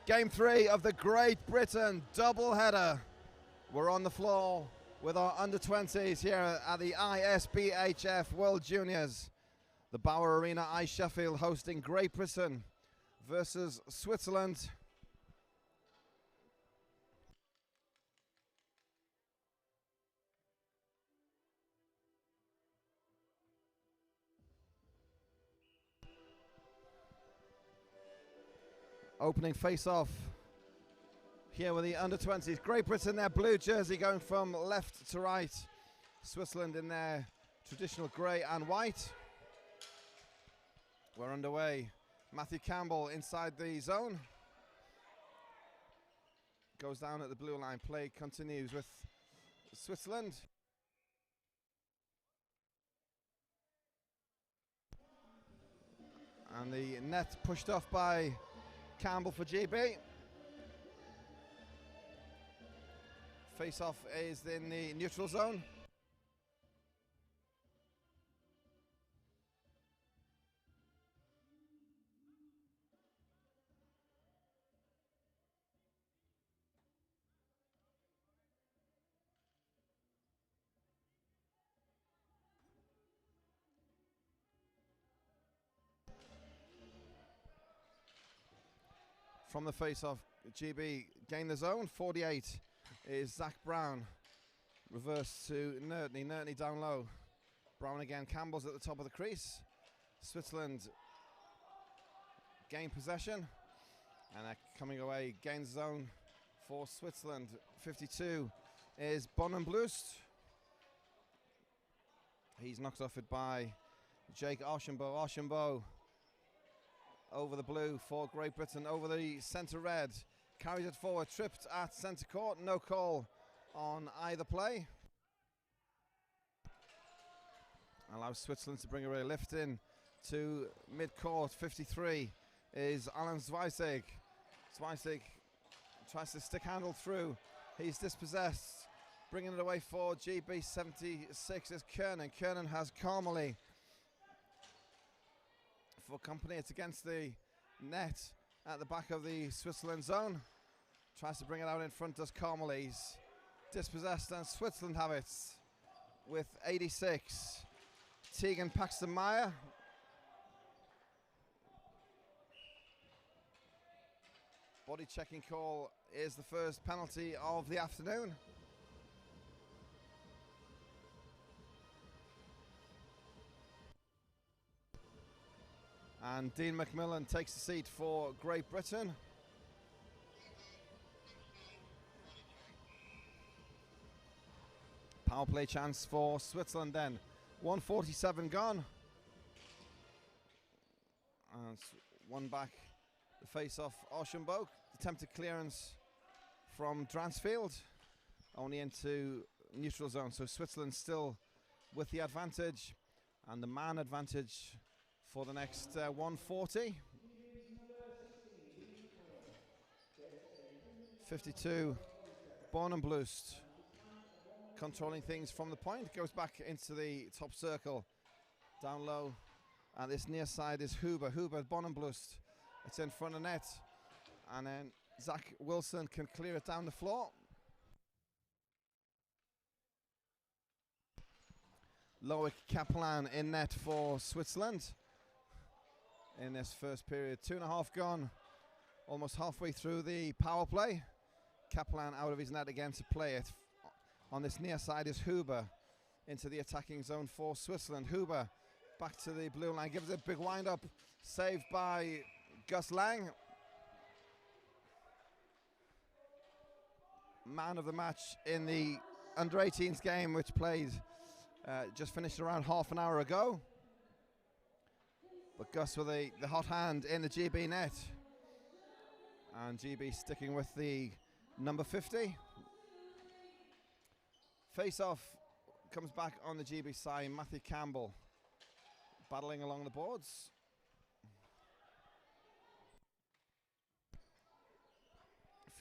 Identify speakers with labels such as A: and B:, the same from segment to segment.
A: Game 3 of the Great Britain doubleheader. We're on the floor with our under-20s here at the ISBHF World Juniors. The Bauer Arena, Sheffield, hosting Great Britain versus Switzerland. Opening face-off here with the under-20s. Great Britain, their blue jersey going from left to right. Switzerland in their traditional grey and white. We're underway. Matthew Campbell inside the zone. Goes down at the blue line. Play continues with Switzerland. And the net pushed off by Campbell for GB. Face-off is in the neutral zone. From the face-off, GB gain the zone. 48 is Zach Brown. Reverse to Nertney. Nertney down low. Brown again. Campbell's at the top of the crease. Switzerland gain possession. And they're coming away. Gains zone for Switzerland. 52 is Bonenblust. He's knocked off it by Jake Archambault. Archambault over the blue for Great Britain, over the centre red, carries it forward, tripped at centre court, no call on either play. Allows Switzerland to bring a lift in to mid-court. 53 is Alan Zweisig. Zweisig tries to stick handle through, he's dispossessed, bringing it away for GB. 76 is Kernan. Kernan has Carmely for company. It's against the net at the back of the Switzerland zone. Tries to bring it out in front, does Carmely. He's dispossessed and Switzerland have it with 86. Tegan Paxton-Meyer. Body checking call is the first penalty of the afternoon. And Dean McMillan takes the seat for Great Britain. Power play chance for Switzerland then. 1:47 gone. And one back, the face-off, Archambault. Attempted clearance from Dransfield. Only into neutral zone, so Switzerland still with the advantage. And the man advantage for the next 140. 52, Bonenblust controlling things from the point, goes back into the top circle, down low, and this near side is Huber. Bonenblust, it's in front of net, and then Zach Wilson can clear it down the floor. Loic Kaplan in net for Switzerland in this first period. 2.5 gone, almost halfway through the power play. Kaplan out of his net again to play it. On this near side is Huber into the attacking zone for Switzerland. Huber back to the blue line, gives it a big wind up, saved by Gus Lang. Man of the match in the under-18s game, which played just finished around half an hour ago. But Gus with the hot hand in the GB net. And GB sticking with the number 50. Face-off comes back on the GB side. Matthew Campbell battling along the boards.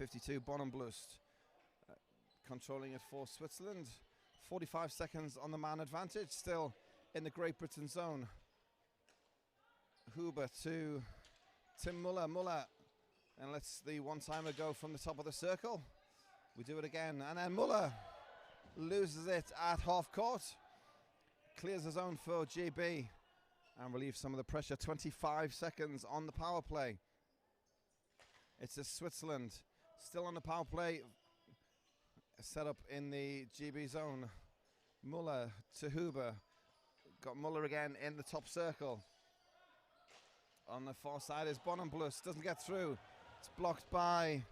A: .52 Bonenblust controlling it for Switzerland. 45 seconds on the man advantage, still in the Great Britain zone. Huber to Tim Muller. Muller and lets the one-timer go from the top of the circle. We do it again, and then Muller loses it at half court. Clears the zone for GB and relieves some of the pressure. 25 seconds on the power play. It's a Switzerland still on the power play. Set up in the GB zone. Muller to Huber. Got Muller again in the top circle. On the far side is Bonenblus. Doesn't get through. It's blocked by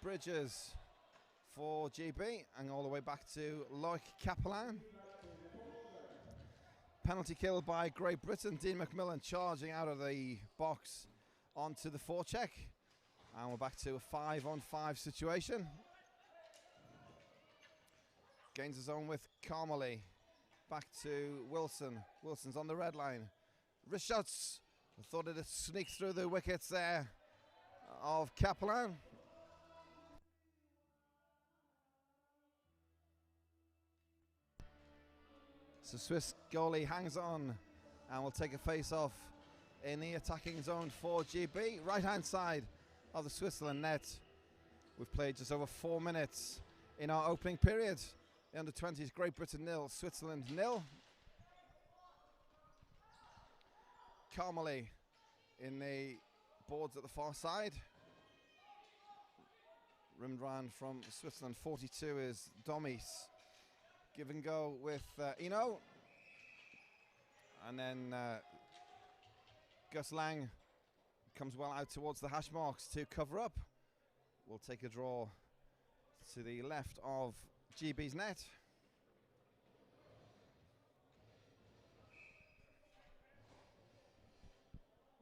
A: Bridges for GB. And all the way back to Loic Capellan. Penalty kill by Great Britain. Dean McMillan charging out of the box onto the forecheck. And we're back to a 5-on-5 situation. Gains his own with Carmely. Back to Wilson. Wilson's on the red line. Wrist shots. I thought it'd sneak through the wickets there of Capellan. So Swiss goalie hangs on and will take a face off in the attacking zone for GB. Right hand side of the Switzerland net. We've played just over 4 minutes in our opening period. The under-20s, Great Britain 0, Switzerland 0. Carmely in the boards at the far side. Rimdran from Switzerland, 42 is Domis. Give and go with Eno. And then Gus Lang comes well out towards the hash marks to cover up. We'll take a draw to the left of GB's net.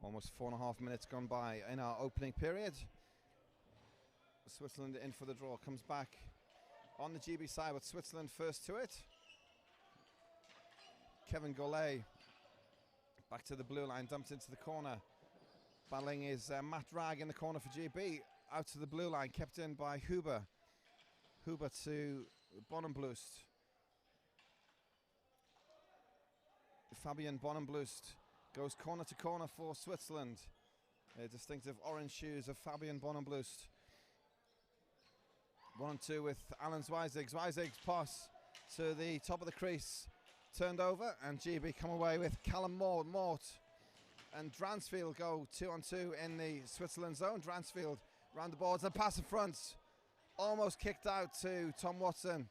A: Almost 4.5 minutes gone by in our opening period. Switzerland in for the draw, comes back on the GB side with Switzerland first to it. Kevin Gollet back to the blue line, dumped into the corner. Battling is Matt Ragg in the corner for GB. Out to the blue line, kept in by Huber. Huber to Bonenblust. Fabian Bonenblust goes corner to corner for Switzerland. The distinctive orange shoes of Fabian Bonenblust. 1-2 with Alan Zweizig. Zweizig's pass to the top of the crease. Turned over, and GB come away with Callum Mort and Dransfield go 2-on-2 in the Switzerland zone. Dransfield round the boards and pass in front. Almost kicked out to Tom Watson.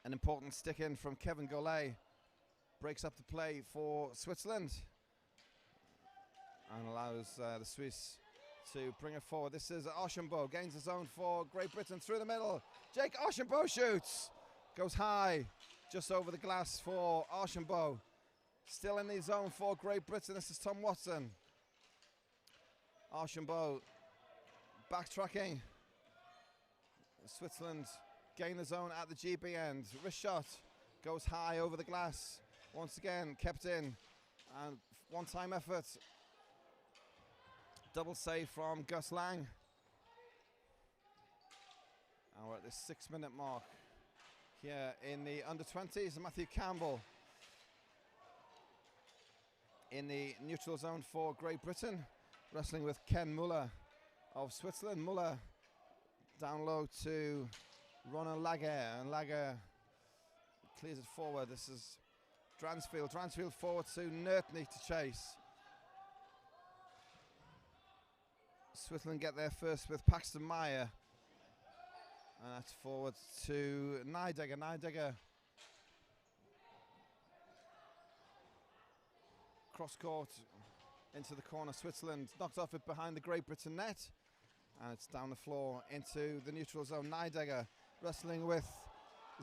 A: An important stick in from Kevin Gollet. Breaks up the play for Switzerland and allows the Swiss to bring it forward. This is Archambault, gains the zone for Great Britain through the middle. Jake Archambault shoots, goes high, just over the glass for Archambault. Still in the zone for Great Britain. This is Tom Watson. Archambault backtracking. Switzerland gain the zone at the GB end. Wrist shot goes high over the glass. Once again kept in, and one-time effort. Double save from Gus Lang. And we're at the 6-minute mark here in the under-20s. Matthew Campbell in the neutral zone for Great Britain, wrestling with Ken Muller of Switzerland. Muller down low to Ronan Lager, and Lager clears it forward. This is Dransfield. Dransfield forward to Nertney to chase. Switzerland get there first with Paxton Meyer. And that's forward to Nidegger. Nidegger cross court into the corner. Switzerland knocked off it behind the Great Britain net. And it's down the floor into the neutral zone. Nidegger wrestling with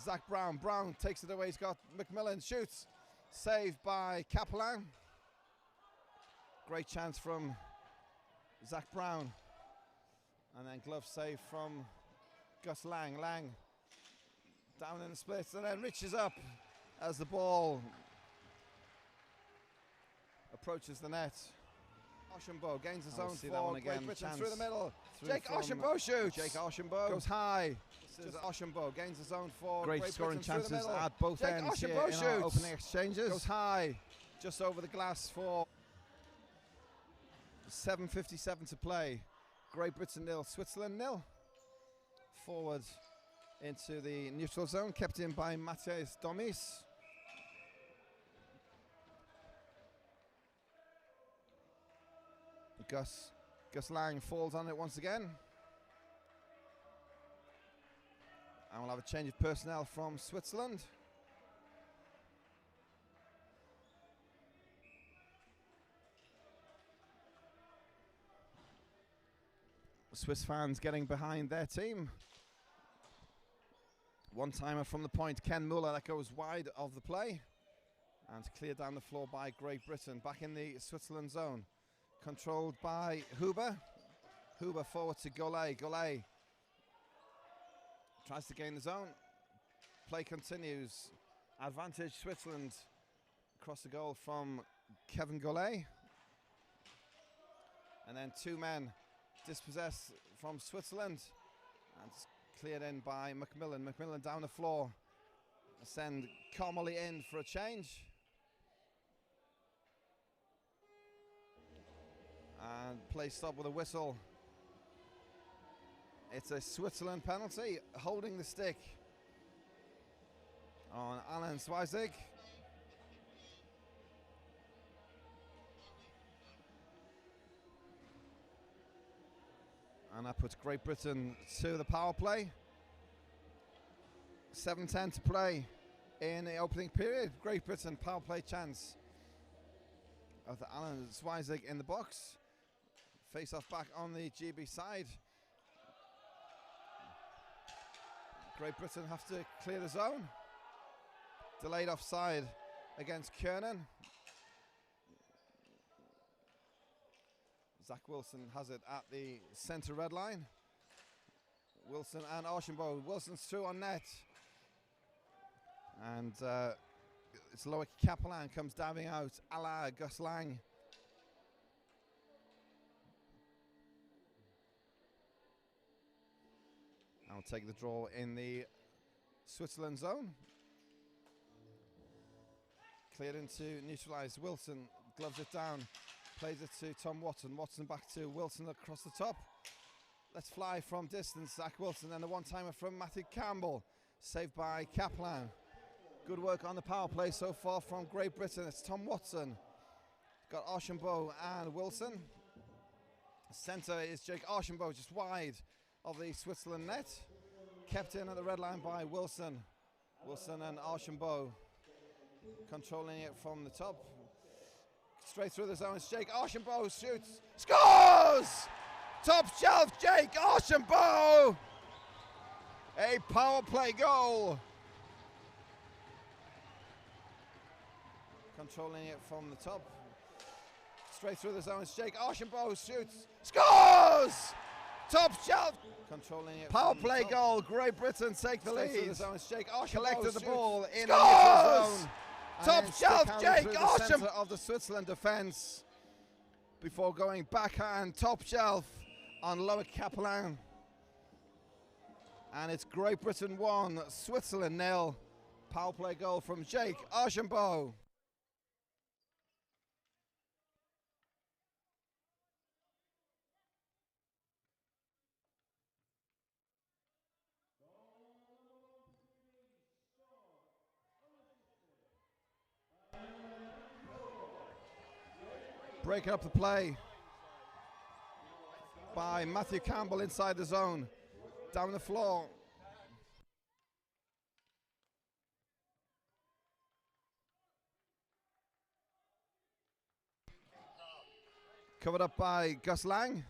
A: Zach Brown. Brown takes it away. He's got McMillan. Shoots. Saved by Capellan. Great chance from Zach Brown. And then glove save from Gus Lang. Lang down in the splits and then reaches up as the ball approaches the net. Archambault gains the zone for Great Britain through the middle. Jake Archambault shoots. Jake Archambault goes high. This is Archambault gains the zone for Great scoring chances at both ends here in our opening exchanges. Goes high, just over the glass for 7:57 to play Great Britain 0, Switzerland 0. Forward into the neutral zone, kept in by Matthias Domis. Gus Lang falls on it once again. And we'll have a change of personnel from Switzerland. Swiss fans getting behind their team. One timer from the point, Ken Muller, that goes wide of the play. And cleared down the floor by Great Britain. Back in the Switzerland zone. Controlled by Huber. Huber forward to Golay. Golay tries to gain the zone. Play continues. Advantage Switzerland. Across the goal from Kevin Golay. And then two men dispossessed from Switzerland. And it's cleared in by Macmillan. Macmillan down the floor. Send Carmolly in for a change. And play stop with a whistle. It's a Switzerland penalty, holding the stick on Alan Swizig. And that puts Great Britain to the power play. 7:10 to play in the opening period. Great Britain power play chance of the Alan Swizig in the box. Face off back on the GB side. Great Britain have to clear the zone. Delayed offside against Kiernan. Zach Wilson has it at the centre red line. Wilson and Archambault. Wilson's through on net. And it's Loic Capelin comes diving out, a la Gus Lang. I'll take the draw in the Switzerland zone. Cleared into neutralised. Wilson gloves it down. Plays it to Tom Watson. Watson back to Wilson across the top. Let's fly from distance. Zach Wilson and the one-timer from Matthew Campbell. Saved by Kaplan. Good work on the power play so far from Great Britain. It's Tom Watson. Got Archambault and Wilson. Centre is Jake Archambault, just wide of the Switzerland net. Kept in at the red line by Wilson. Wilson and Archambault controlling it from the top. Straight through the zone, it's Jake Archambault, shoots, scores! Top shelf, Jake Archambault! A power play goal. Controlling it from the top. Straight through the zone, it's Jake Archambault, shoots, scores! Top shelf, controlling it. Power play goal, Great Britain take the lead. Through the zone, it's Jake Archambault collected the ball in the neutral zone. Top shelf, Jake Archambault of the Switzerland defence before going backhand top shelf on Loic Capelin. And it's Great Britain 1, Switzerland 0. Power play goal from Jake Archambault. Breaking up the play by Matthew Campbell inside the zone. Down the floor. Covered up by Gus Lang.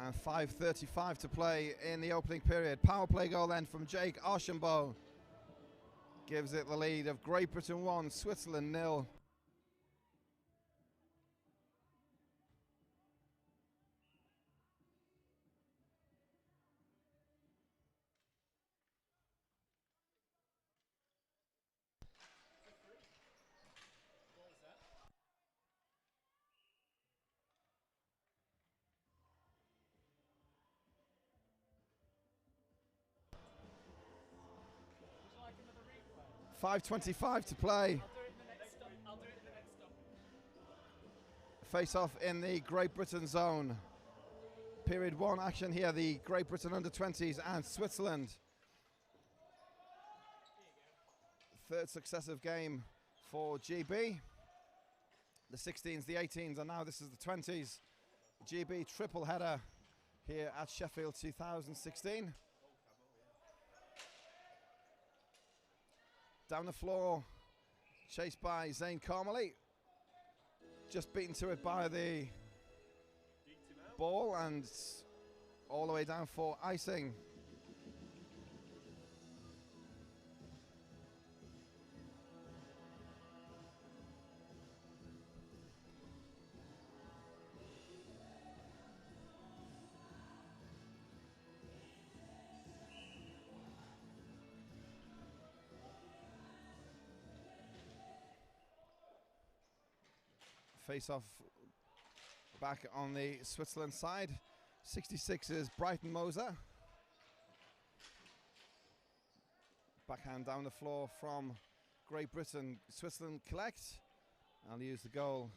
A: And 5:35 to play in the opening period. Power play goal then from Jake Archambault. Gives it the lead of Great Britain 1, Switzerland 0. .5:25 to play. Face off in the Great Britain zone. Period 1 action here, the Great Britain under-20s and Switzerland. Third successive game for GB. The 16s, the 18s, and now this is the 20s. GB triple header here at Sheffield 2016. Down the floor, chased by Zayn Carmeli. Just beaten to it by the ball and all the way down for icing. Face off back on the Switzerland side. 66 is Brighton Moser. Backhand down the floor from Great Britain. Switzerland collect. I'll use the goal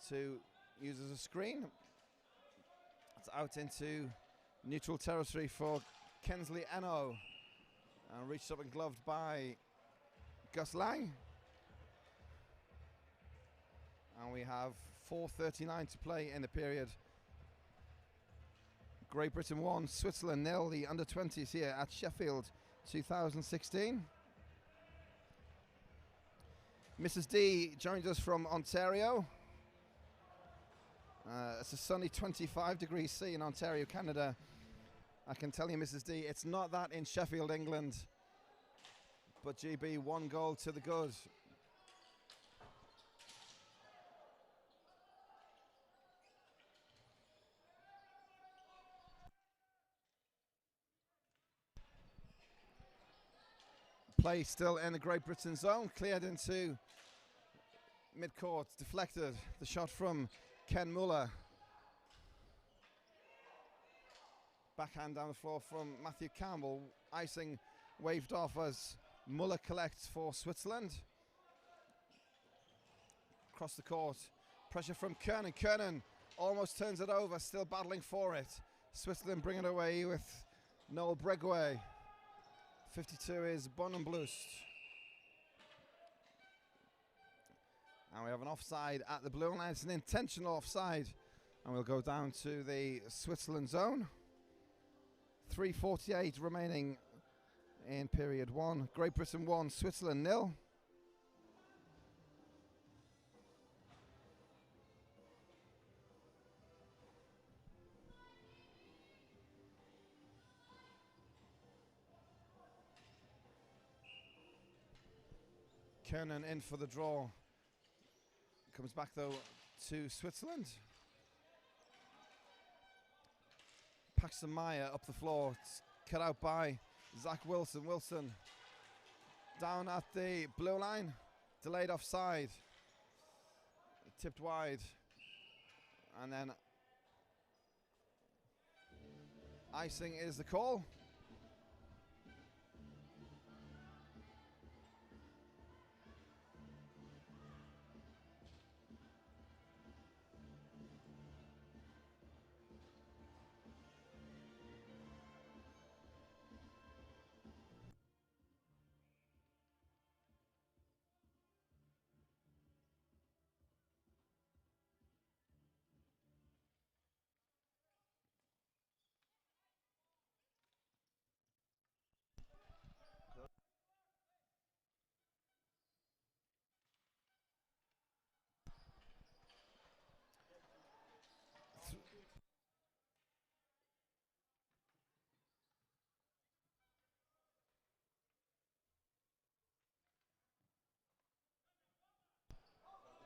A: to use as a screen. It's out into neutral territory for Kensley Eno. And reached up and gloved by Gus Lang. And we have 4:39 to play in the period. Great Britain 1, Switzerland 0, the under-20s here at Sheffield 2016. Mrs. D joins us from Ontario. It's a sunny 25 degrees C in Ontario, Canada. I can tell you, Mrs. D, it's not that in Sheffield, England. But GB, 1 goal to the good. Play still in the Great Britain zone, cleared into mid-court, deflected. The shot from Ken Muller. Backhand down the floor from Matthew Campbell. Icing waved off as Muller collects for Switzerland. Across the court, pressure from Kernan. Kernan almost turns it over, still battling for it. Switzerland bring it away with Noel Breguet. 52 is Bonenblust. And we have an offside at the blue line. It's an intentional offside. And we'll go down to the Switzerland zone. 3:48 remaining in period 1. Great Britain 1, Switzerland 0. Kernan in for the draw. Comes back though to Switzerland. Paxton Meyer up the floor. It's cut out by Zach Wilson. Wilson down at the blue line. Delayed offside. Tipped wide. And then icing is the call.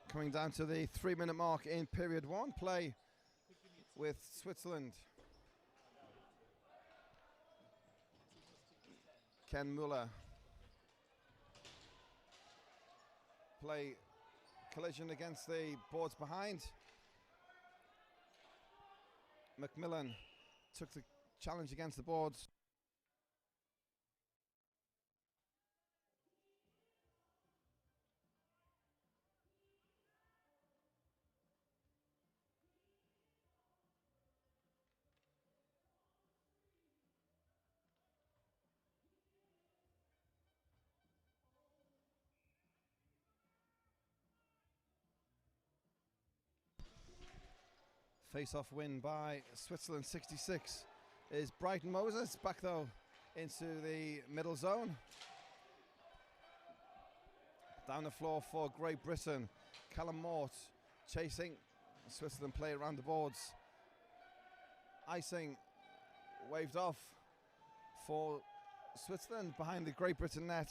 A: Coming down to the 3-minute mark in period 1. Play with Switzerland. Ken Muller. Play collision against the boards behind. Macmillan took the challenge against the boards. Face-off win by Switzerland 66 is Brighton Moses. Back though into the middle zone. Down the floor for Great Britain. Callum Mort chasing. Switzerland play around the boards. Icing waved off for Switzerland. Behind the Great Britain net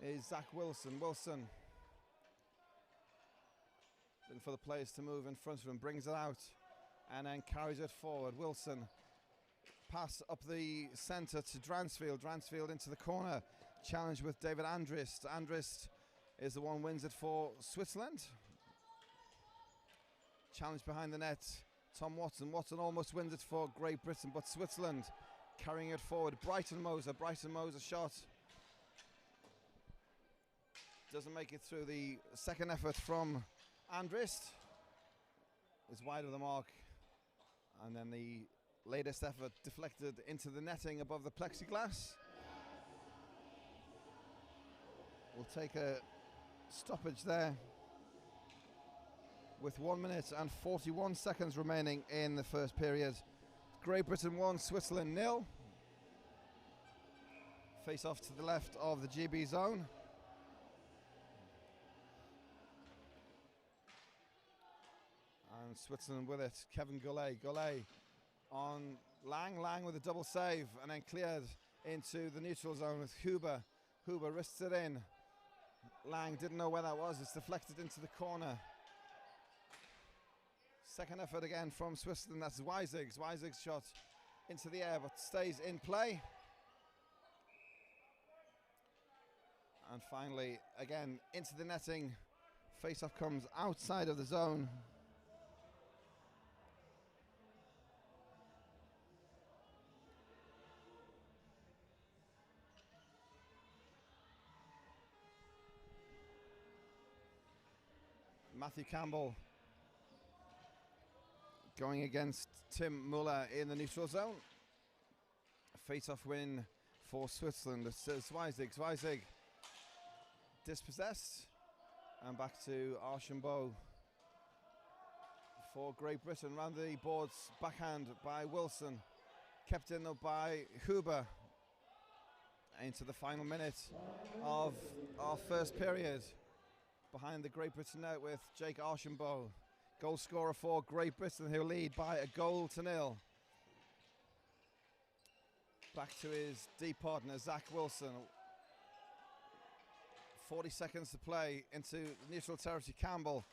A: is Zach Wilson. Wilson looking for the players to move in front of him, brings it out and then carries it forward. Wilson pass up the centre to Dransfield. Dransfield into the corner. Challenge with David Andrist. Andrist is the one wins it for Switzerland. Challenge behind the net. Tom Watson. Watson almost wins it for Great Britain, but Switzerland carrying it forward. Brighton Moser. Brighton Moser shot. Doesn't make it through. The second effort from Andrist is wide of the mark. And then the latest effort deflected into the netting above the plexiglass. We'll take a stoppage there with 1 minute and 41 seconds remaining in the first period. Great Britain 1, Switzerland 0. Face off to the left of the GB zone. And Switzerland with it. Kevin Goulet. Goulet on Lang. Lang with a double save and then cleared into the neutral zone with Huber. Huber wrists it in. Lang didn't know where that was. It's deflected into the corner. Second effort again from Switzerland. That's Weizig's. Weizig's shot into the air but stays in play. And finally, again, into the netting. Face-off comes outside of the zone. Matthew Campbell going against Tim Muller in the neutral zone. A face-off win for Switzerland. It says Zweizig. Zweizig dispossessed. And back to Archambault for Great Britain. Round the boards, backhand by Wilson. Kept in though by Huber. Into the final minute of our first period. Behind the Great Britain net with Jake Archambault. Goal scorer for Great Britain, who lead by a 1-0. Back to his D partner, Zach Wilson. 40 seconds to play into neutral territory. Campbell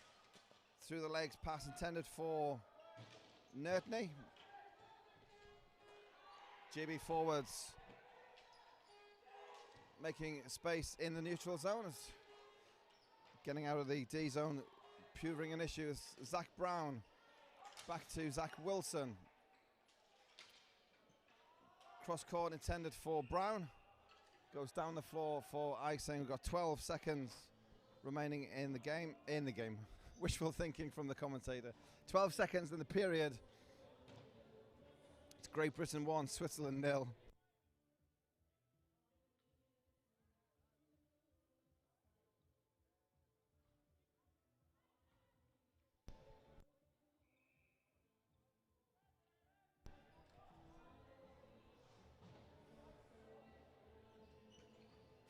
A: through the legs, pass intended for Nertney. GB forwards making space in the neutral zone. Getting out of the D zone, proving an issue is Zach Brown. Back to Zach Wilson. Cross court intended for Brown. Goes down the floor for icing. We've got 12 seconds remaining in the game. Wishful thinking from the commentator. 12 seconds in the period. It's Great Britain 1, Switzerland 0.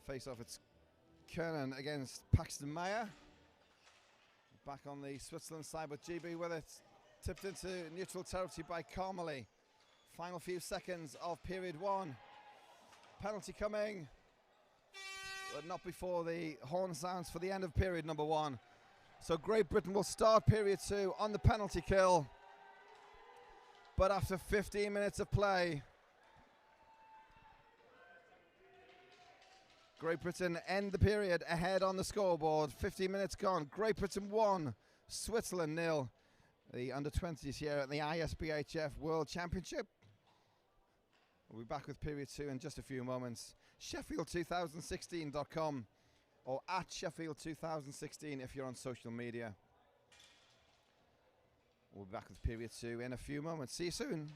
A: Face off, it's Kernan against Paxton Meyer. Back on the Switzerland side, but GB with it. Tipped into neutral territory by Carmely. Final few seconds of period 1. Penalty coming, but not before the horn sounds for the end of period number 1. So Great Britain will start period 2 on the penalty kill. But after 15 minutes of play, Great Britain end the period ahead on the scoreboard. 15 minutes gone. Great Britain 1, Switzerland 0. The under-20s here at the ISBHF World Championship. We'll be back with period 2 in just a few moments. Sheffield2016.com or at Sheffield2016 if you're on social media. We'll be back with period 2 in a few moments. See you soon.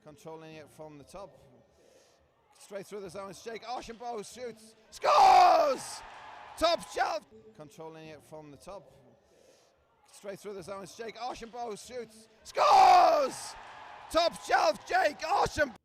A: controlling it from the top. Straight through the zone, it's Jake Archambault shoots, scores! Top shelf, controlling it from the top. Straight through the zone, it's Jake Archambault shoots, scores! Top shelf, Jake Archambault.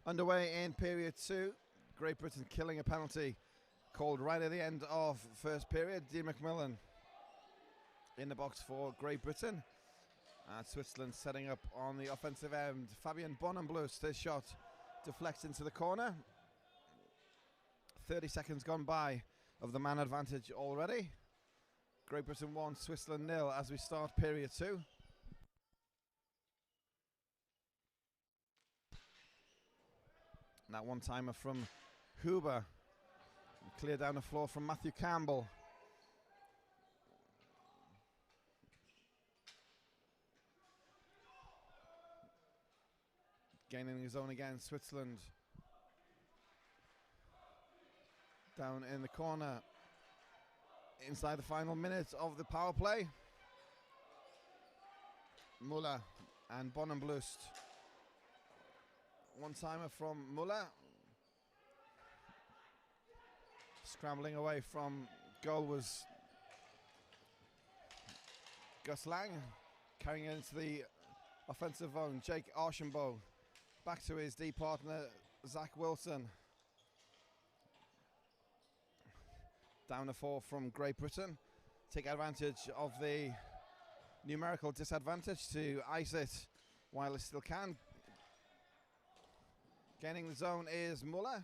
A: Underway in period 2, Great Britain killing a penalty called right at the end of first period. Dean McMillan in the box for Great Britain. And Switzerland setting up on the offensive end. Fabian Bonenblust, his shot deflects into the corner. 30 seconds gone by of the man advantage already. Great Britain 1, Switzerland 0 as we start period 2. That one-timer from Huber. Clear down the floor from Matthew Campbell. Gaining his own again, Switzerland. Down in the corner. Inside the final minute of the power play. Muller and Bonenblust. One-timer from Muller. Scrambling away from goal was Gus Lang. Carrying it into the offensive zone, Jake Archambault. Back to his D partner, Zach Wilson. Down the 4 from Great Britain. Take advantage of the numerical disadvantage to ice it while it still can. Gaining the zone is Muller,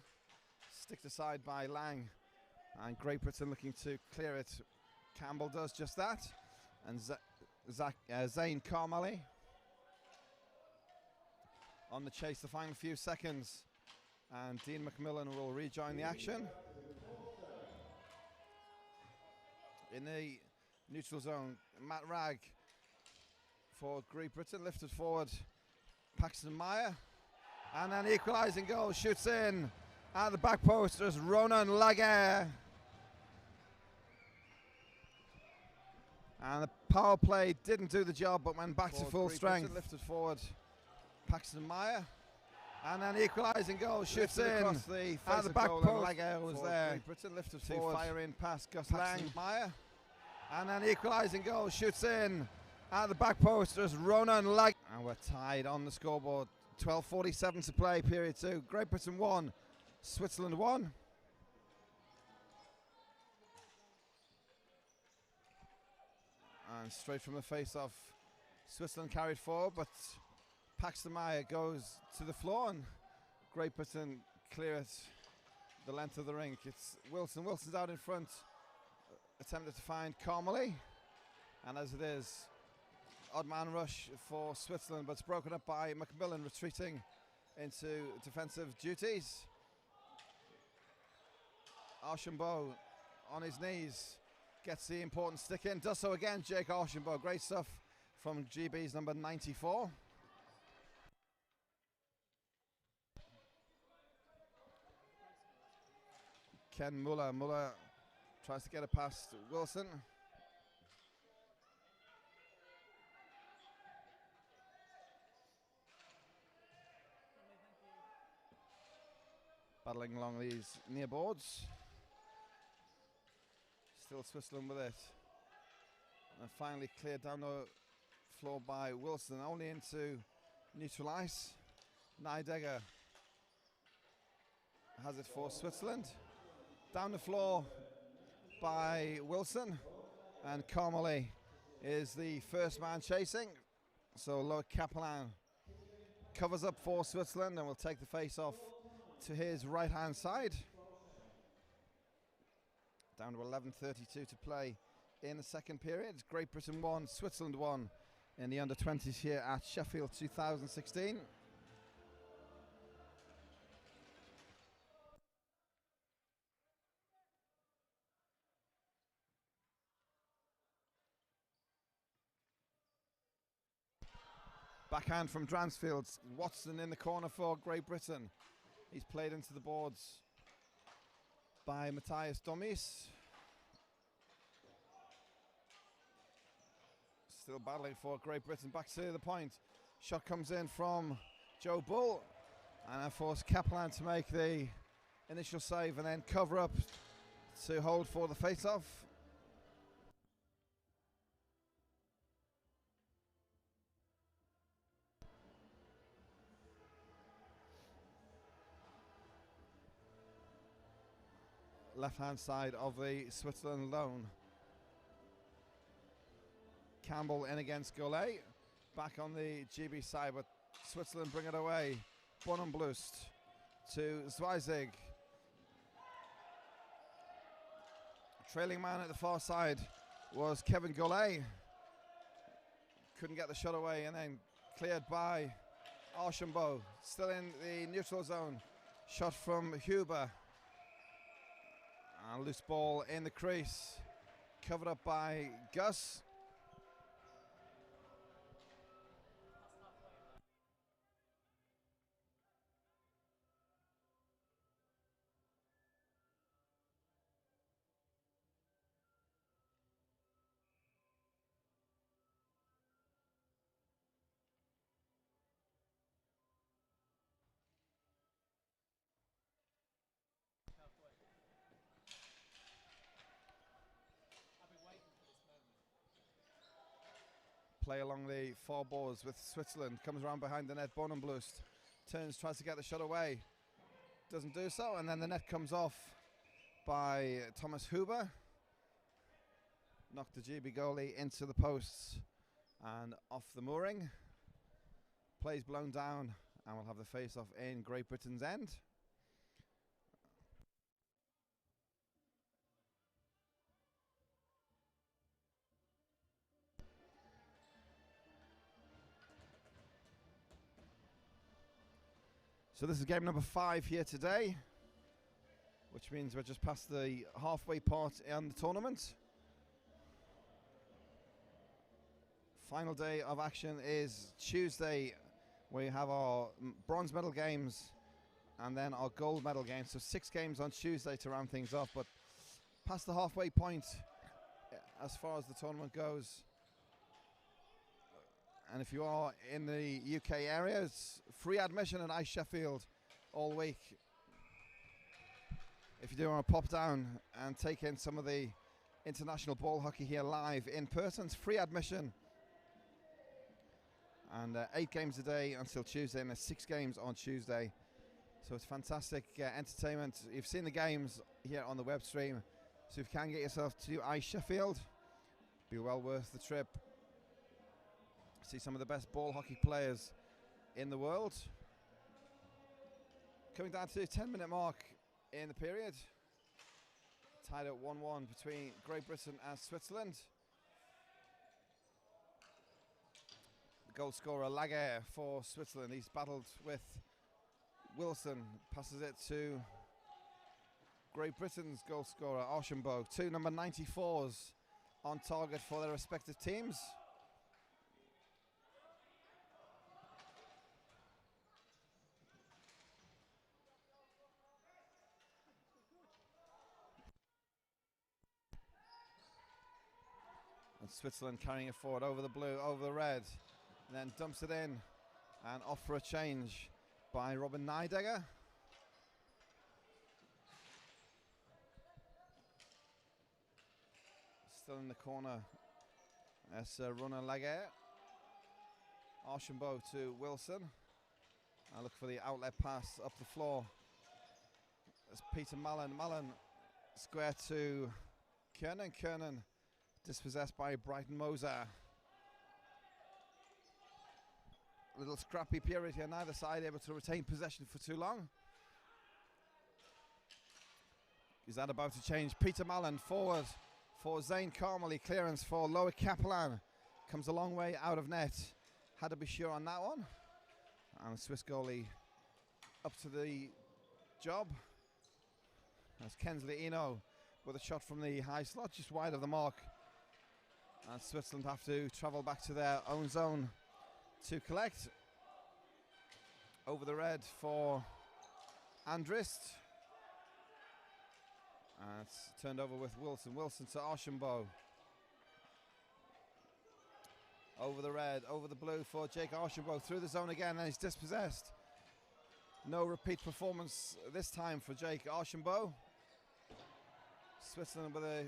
A: sticked aside by Lang, and Great Britain looking to clear it. Campbell does just that, and Zayn Carmally on the chase the final few seconds, and Dean McMillan will rejoin the action. In the neutral zone, Matt Ragg for Great Britain, lifted forward, Paxton Meyer. And an equalising goal, shoots in at the back post as Ronan Laguerre. And the power play didn't do the job but went back to full strength. Lifted forward, Paxton Meyer. And an equalising goal, shoots in at the back post. Laguerre was there. Britain lifted forward, fire in past Gus Lang. Meyer. And an equalising goal, shoots in at the back post as Ronan Laguerre. And we're tied on the scoreboard. 12:47 to play, period 2. Great Britain 1, Switzerland 1. And straight from the face-off, Switzerland carried forward, but Paxton Meyer goes to the floor, and Great Britain clear it the length of the rink. It's Wilson. Wilson's out in front, attempted to find Carmally, and as it is, odd man rush for Switzerland, but it's broken up by McMillan retreating into defensive duties. Archambault on his knees gets the important stick in, does so again. Jake Archambault, great stuff from GB's number 94. Ken Muller. Muller tries to get it past Wilson. Battling along these near boards. Still Switzerland with it. And finally cleared down the floor by Wilson, only into neutral ice. Nidegger has it for Switzerland. Down the floor by Wilson, and Carmally is the first man chasing. So Loic Capelin covers up for Switzerland and will take the face off to his right-hand side. Down to 11:32 to play in the second period. Great Britain 1, Switzerland 1 in the under-20s here at Sheffield 2016. Backhand from Dransfield. Watson in the corner for Great Britain. He's played into the boards by Matthias Domis. Still battling for Great Britain. Back to the point. Shot comes in from Joe Bull. And I force Kaplan to make the initial save and then cover up to hold for the face-off. Left-hand side of the Switzerland loan. Campbell in against Gollet. Back on the GB side, but Switzerland bring it away. Bonenblust to Zweizig. Trailing man at the far side was Kevin Gollet. Couldn't get the shot away and then cleared by Archambault. Still in the neutral zone. Shot from Huber. And loose ball in the crease. Covered up by Gus. Play along the four boards with Switzerland. Comes around behind the net. Bonenblust turns, tries to get the shot away. Doesn't do so, and then the net comes off by Thomas Huber. Knocked the GB goalie into the posts and off the mooring. Play's blown down, and we'll have the face-off in Great Britain's end. So this is game number 5 here today, which means we're just past the halfway part in the tournament. Final day of action is Tuesday. We have our bronze medal games and then our gold medal games. So 6 games on Tuesday to round things off, but past the halfway point as far as the tournament goes. And if you are in the UK area, it's free admission at Sheffield all week. If you do want to pop down and take in some of the international ball hockey here live in person, it's free admission. And 8 games a day until Tuesday, and there's 6 games on Tuesday. So it's fantastic entertainment. You've seen the games here on the web stream. So if you can get yourself to Sheffield, be well worth the trip. See some of the best ball hockey players in the world. Coming down to the 10-minute mark in the period. Tied at 1-1 between Great Britain and Switzerland. The goal scorer Laguerre for Switzerland. He's battled with Wilson. Passes it to Great Britain's goal scorer Archambault. 2 number 94s on target for their respective teams. Switzerland carrying it forward over the blue, over the red, and then dumps it in and off for a change by Robin Nydegger. Still in the corner as runner Laguerre. Archambault to Wilson. I look for the outlet pass up the floor. As Peter Mallon. Mallon square to Kernan. Kernan dispossessed by Brighton Moser. A little scrappy period here, neither side able to retain possession for too long. Is that about to change? Peter Mallon forward for Zane Carmely. Clearance for Loic Capellan. Comes a long way out of net. Had to be sure on that one. And the Swiss goalie up to the job. That's Kensley Eno with a shot from the high slot, just wide of the mark. And Switzerland have to travel back to their own zone to collect. Over the red for Andrist. And it's turned over with Wilson. Wilson to Archambault. Over the red, over the blue for Jake Archambault. Through the zone again, and he's dispossessed. No repeat performance this time for Jake Archambault. Switzerland with a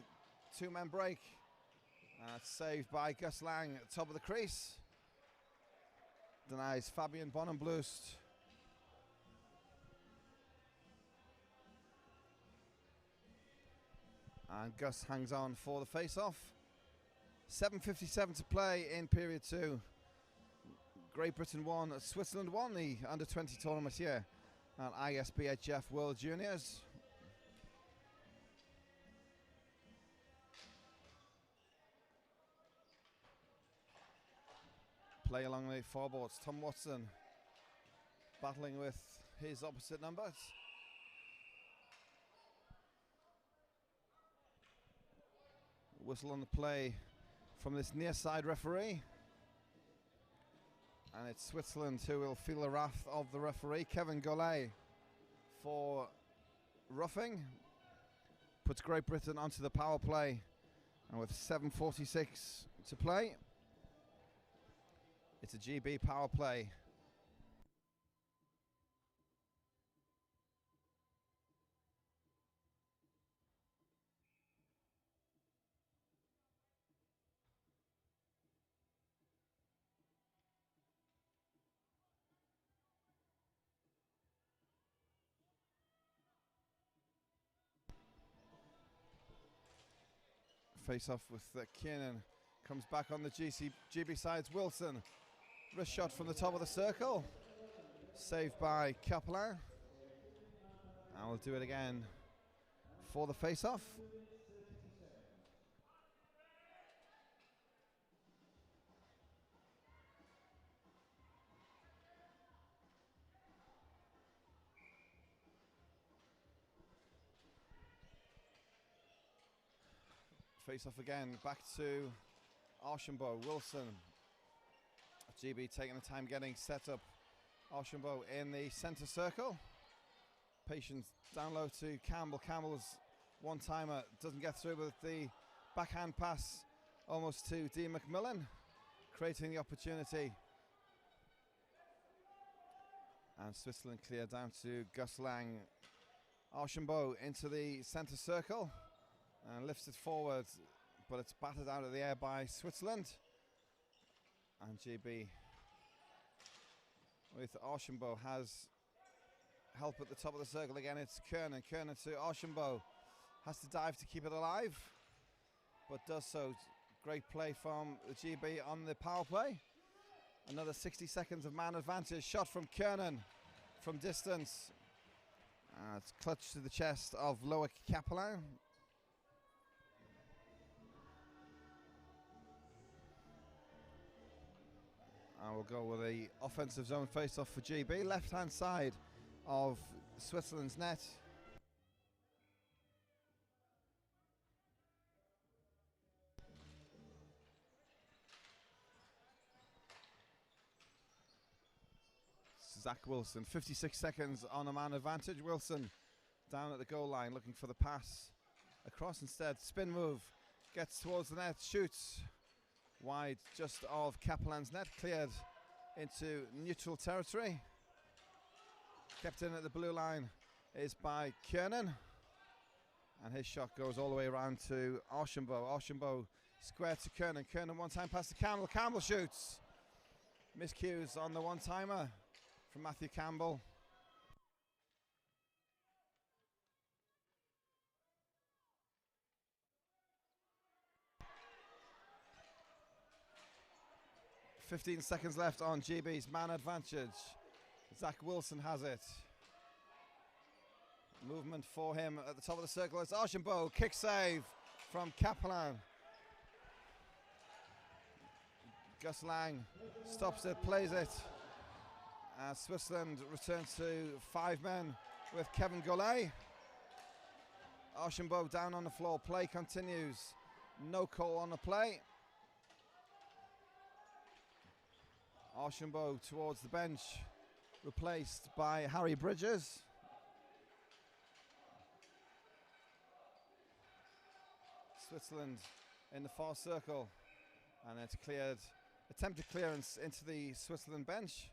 A: two-man break. It's saved by Gus Lang at the top of the crease. Denies Fabian Bonenblust. And Gus hangs on for the face-off. 7:57 to play in period 2. Great Britain won, Switzerland won the under-20 tournament here at ISBHF World Juniors. Play along the forwards. Tom Watson battling with his opposite numbers. Whistle on the play from this near side referee. And it's Switzerland who will feel the wrath of the referee. Kevin Gollet for roughing. Puts Great Britain onto the power play. And with 7:46 to play, it's a GB power play. Face off with Kiernan. Comes back on the GB sides. Wilson. Wrist shot from the top of the circle. Saved by Capellan. And we'll do it again for the face off. Face off again, back to Archambault. Wilson. GB taking the time getting set up. Archambault in the centre circle. Patience down low to Campbell. Campbell's one-timer doesn't get through with the backhand pass almost to Dean McMillan, creating the opportunity. And Switzerland clear down to Gus Lang. Archambault into the centre circle. And lifts it forward, but it's battered out of the air by Switzerland. And GB with Archambault has help at the top of the circle again. It's Kernan. Kernan to Archambault. Has to dive to keep it alive, but does so. Great play from the GB on the power play. Another 60 seconds of man advantage. Shot from Kernan from distance. It's clutched to the chest of Loic Capellan. And we'll go with the offensive zone face-off for GB. Left-hand side of Switzerland's net. Zach Wilson, 56 seconds on a man advantage. Wilson down at the goal line looking for the pass. Across instead, spin move, gets towards the net, shoots. Wide just of Capellan's net, cleared into neutral territory. Kept in at the blue line is by Kiernan. And his shot goes all the way around to Archambault. Archambault square to Kiernan. Kiernan one time pass to Campbell. Campbell shoots. Miscues on the one-timer from Matthew Campbell. .15 seconds left on GB's man advantage. Zach Wilson has it. Movement for him at the top of the circle. It's Archambault. Kick save from Kaplan. Gus Lang stops it, plays it. As Switzerland returns to 5 men with Kevin Gollet. Archambault down on the floor. Play continues. No call on the play. Archambault towards the bench, replaced by Harry Bridges. Switzerland in the far circle, and it's cleared. Attempted clearance into the Switzerland bench.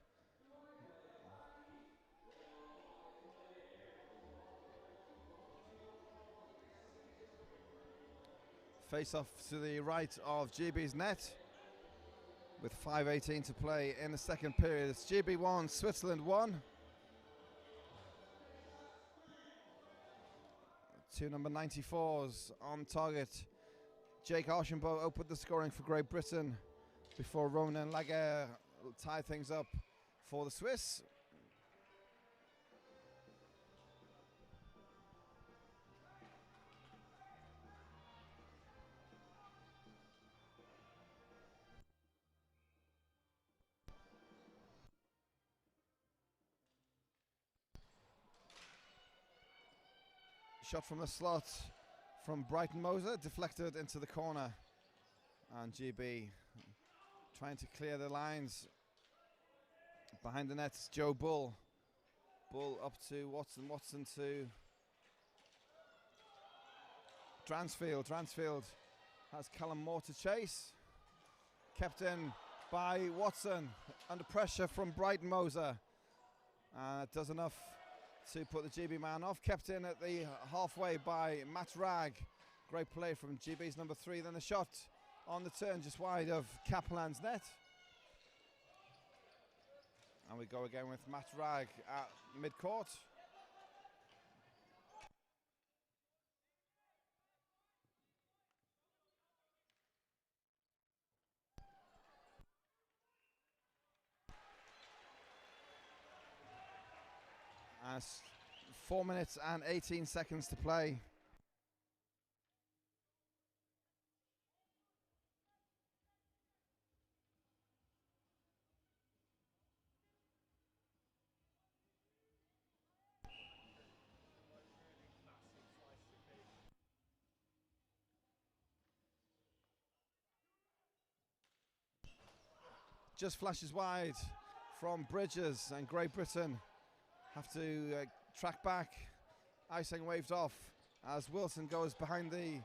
A: Face off to the right of GB's net with 5:18 to play in the second period. It's GB 1, Switzerland 1. Two number 94s on target. Jake Archambault opened the scoring for Great Britain before Ronan Laguerre will tie things up for the Swiss. Shot from the slot from Brighton Moser, deflected into the corner. And GB trying to clear the lines. Behind the net, Joe Bull. Bull up to Watson. Watson to Dransfield. Dransfield has Callum Moore to chase. Kept in by Watson. Under pressure from Brighton Moser. Does enough to put the GB man off. Kept in at the halfway by Matt Ragg. Great play from GB's number 3. Then the shot on the turn just wide of Kaplan's net. And we go again with Matt Ragg at mid-court. As 4 minutes and 18 seconds to play. Just flashes wide from Bridges, and Great Britain have to track back. Icing waved off as Wilson goes behind the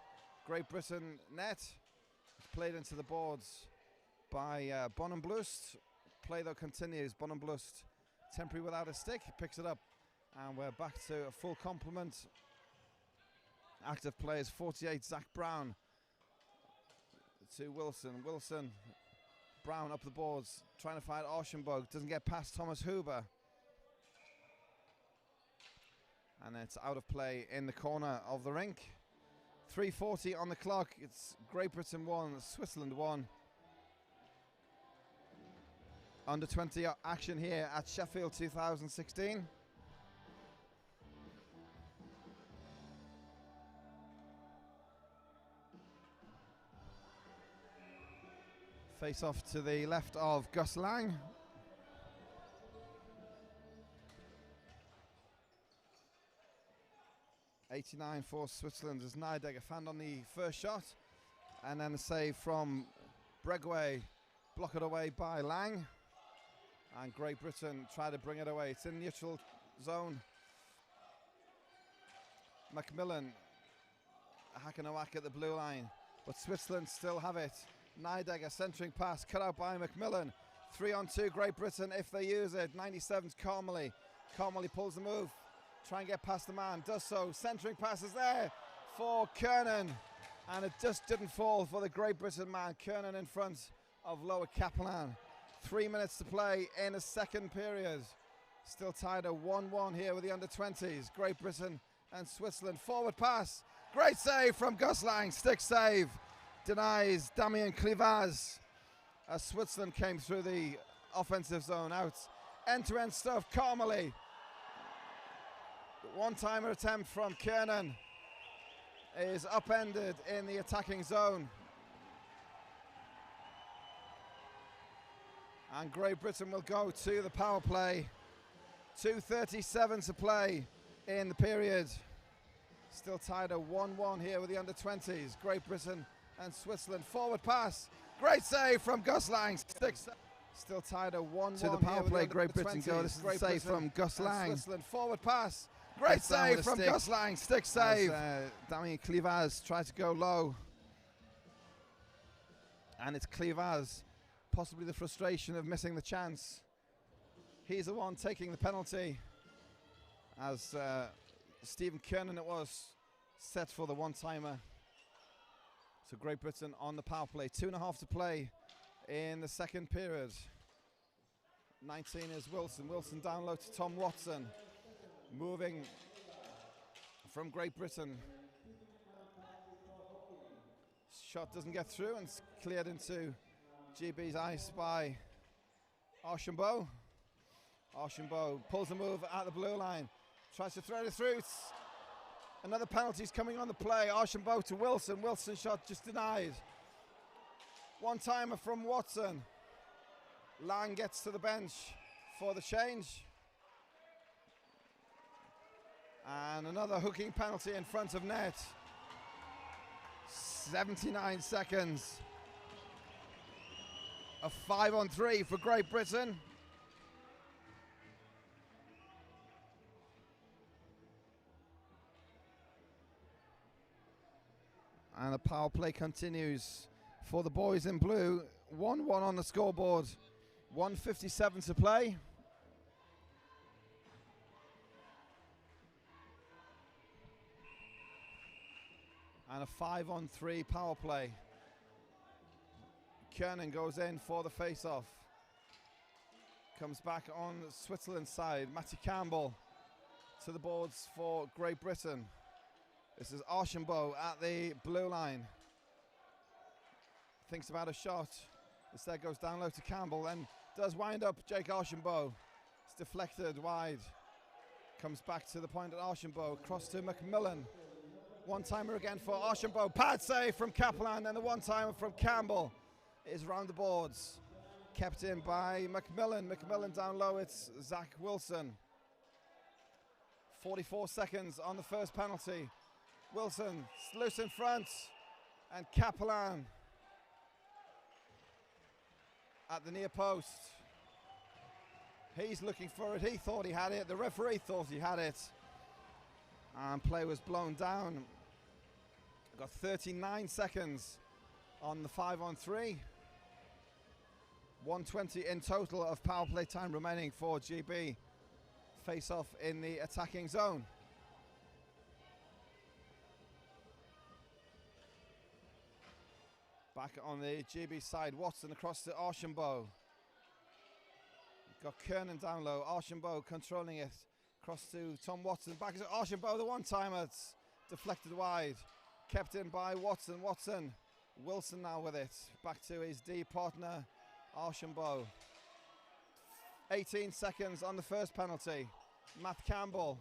A: Great Britain net. It's played into the boards by Bonenblust. Play though continues. Bonenblust temporary without a stick, picks it up, and we're back to a full complement. Active players 48, Zach Brown to Wilson. Wilson, Brown up the boards, trying to find Archambault, doesn't get past Thomas Huber. And it's out of play in the corner of the rink. 3:40 on the clock. It's Great Britain 1, Switzerland 1. Under 20 action here at Sheffield 2016. Face off to the left of Gus Lang. '89 for Switzerland as Niedegger found on the first shot, and then a save from Bregway, blocked away by Lang, and Great Britain try to bring it away. It's in neutral zone. Macmillan hacking a whack at the blue line, but Switzerland still have it. Niedegger centering pass cut out by Macmillan. 3-on-2 Great Britain if they use it. 97's Carmely. Carmely pulls the move. Try and get past the man, does so. Centering pass is there for Kernan, and it just didn't fall for the Great Britain man. Kernan in front of Lower Kaplan. 3 minutes to play in a second period. Still tied at 1-1 here with the under-20s. Great Britain and Switzerland. Forward pass. Great save from Gus Lang. Stick save. Denies Damien Clivaz as Switzerland came through the offensive zone out. End-to-end stuff. Carmely One-timer attempt from Kernan is upended in the attacking zone. And Great Britain will go to the power play. 2:37 to play in the period. Still tied at 1-1 here with the under-20s. Great Britain and Switzerland. Forward pass. Great save from Gus Lang. Still tied at 1-1
B: to the power play. Great Britain go. This is a save from Gus Lang.
A: Switzerland forward pass. Great save from Gus Lang. Stick save.
B: Damien Clivaz tried to go low. And it's Clivaz. Possibly the frustration of missing the chance.
A: He's the one taking the penalty. As Stephen Kernan it was set for the one-timer. So Great Britain on the power play. 2.5 to play in the second period. 19 is Wilson. Wilson down low to Tom Watson. Moving from Great Britain. Shot doesn't get through and it's cleared into GB's ice by Archambault. Archambault pulls a move at the blue line. Tries to thread it through. Another penalty's coming on the play. Archambault to Wilson. Wilson shot just denied. One-timer from Watson. Lang gets to the bench for the change. And another hooking penalty in front of net. 79 seconds. A 5-on-3 for Great Britain.
B: And the power play continues for the boys in blue. 1-1 on the scoreboard. 1:57 to play.
A: And a 5-on-3 power play. Kernan goes in for the face-off. Comes back on Switzerland's side. Matty Campbell to the boards for Great Britain. This is Archambault at the blue line. Thinks about a shot. Instead goes down low to Campbell and does wind up Jake Archambault. It's deflected wide. Comes back to the point at Archambault. Cross to McMillan. One-timer again for Archambault. Pad save from Kaplan and the one-timer from Campbell is round the boards. Kept in by McMillan. McMillan down low, it's Zach Wilson. 44 seconds on the first penalty. Wilson loose in front and Kaplan at the near post. He's looking for it. He thought he had it. The referee thought he had it. And play was blown down. Got 39 seconds on the 5-on-3. 1:20 in total of power play time remaining for GB. Face off in the attacking zone. Back on the GB side, Watson across to Archambault. Got Kernan down low, Archambault controlling it. Across to Tom Watson, back to Archambault, the one-timer. It's deflected wide. Kept in by Watson. Wilson now with it. Back to his D partner, Archambault. 18 seconds on the first penalty. Matt Campbell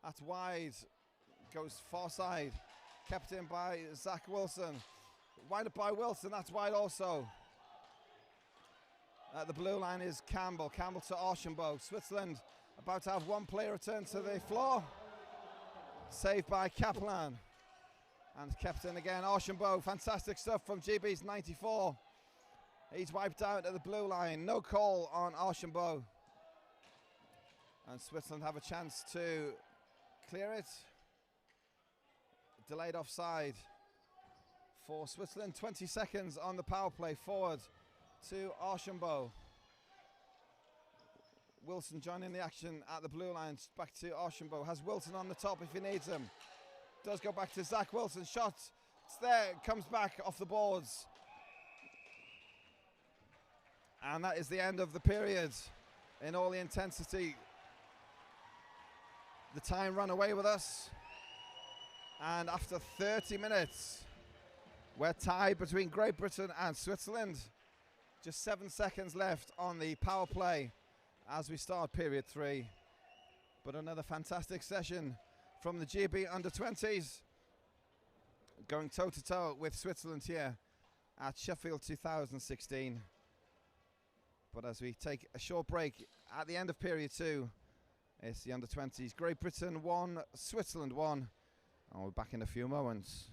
A: at wide. Goes far side. Kept in by Zach Wilson. Wind up by Wilson, that's wide also. At the blue line is Campbell. Campbell to Archambault. Switzerland about to have one player return to the floor. Saved by Kaplan. And kept in again, Archambault. Fantastic stuff from GB's 94. He's wiped out at the blue line. No call on Archambault. And Switzerland have a chance to clear it. Delayed offside for Switzerland. 20 seconds on the power play. Forward to Archambault. Wilson joining the action at the blue line. Back to Archambault. Has Wilson on the top if he needs him. Does go back to Zach Wilson. Shot. It's there. Comes back off the boards. And that is the end of the period. In all the intensity. The time ran away with us. And after 30 minutes, we're tied between Great Britain and Switzerland. Just 7 seconds left on the power play as we start period 3. But another fantastic session from the GB under-20s, going toe-to-toe with Switzerland here at Sheffield 2016. But as we take a short break at the end of period 2, it's the under-20s. Great Britain 1, Switzerland 1. And we're back in a few moments.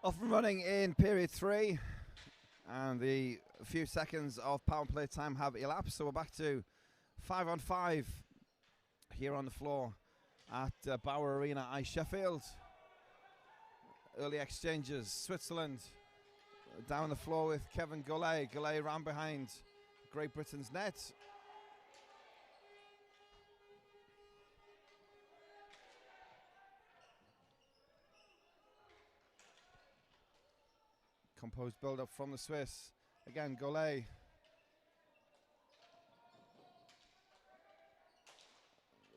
A: Off and running in period 3, and the few seconds of power play time have elapsed, so we're back to 5-on-5 here on the floor at Bauer Arena, Sheffield. Early exchanges, Switzerland down the floor with Kevin Gollet. Gollet ran behind Great Britain's net. Composed build-up from the Swiss. Again, Gollet.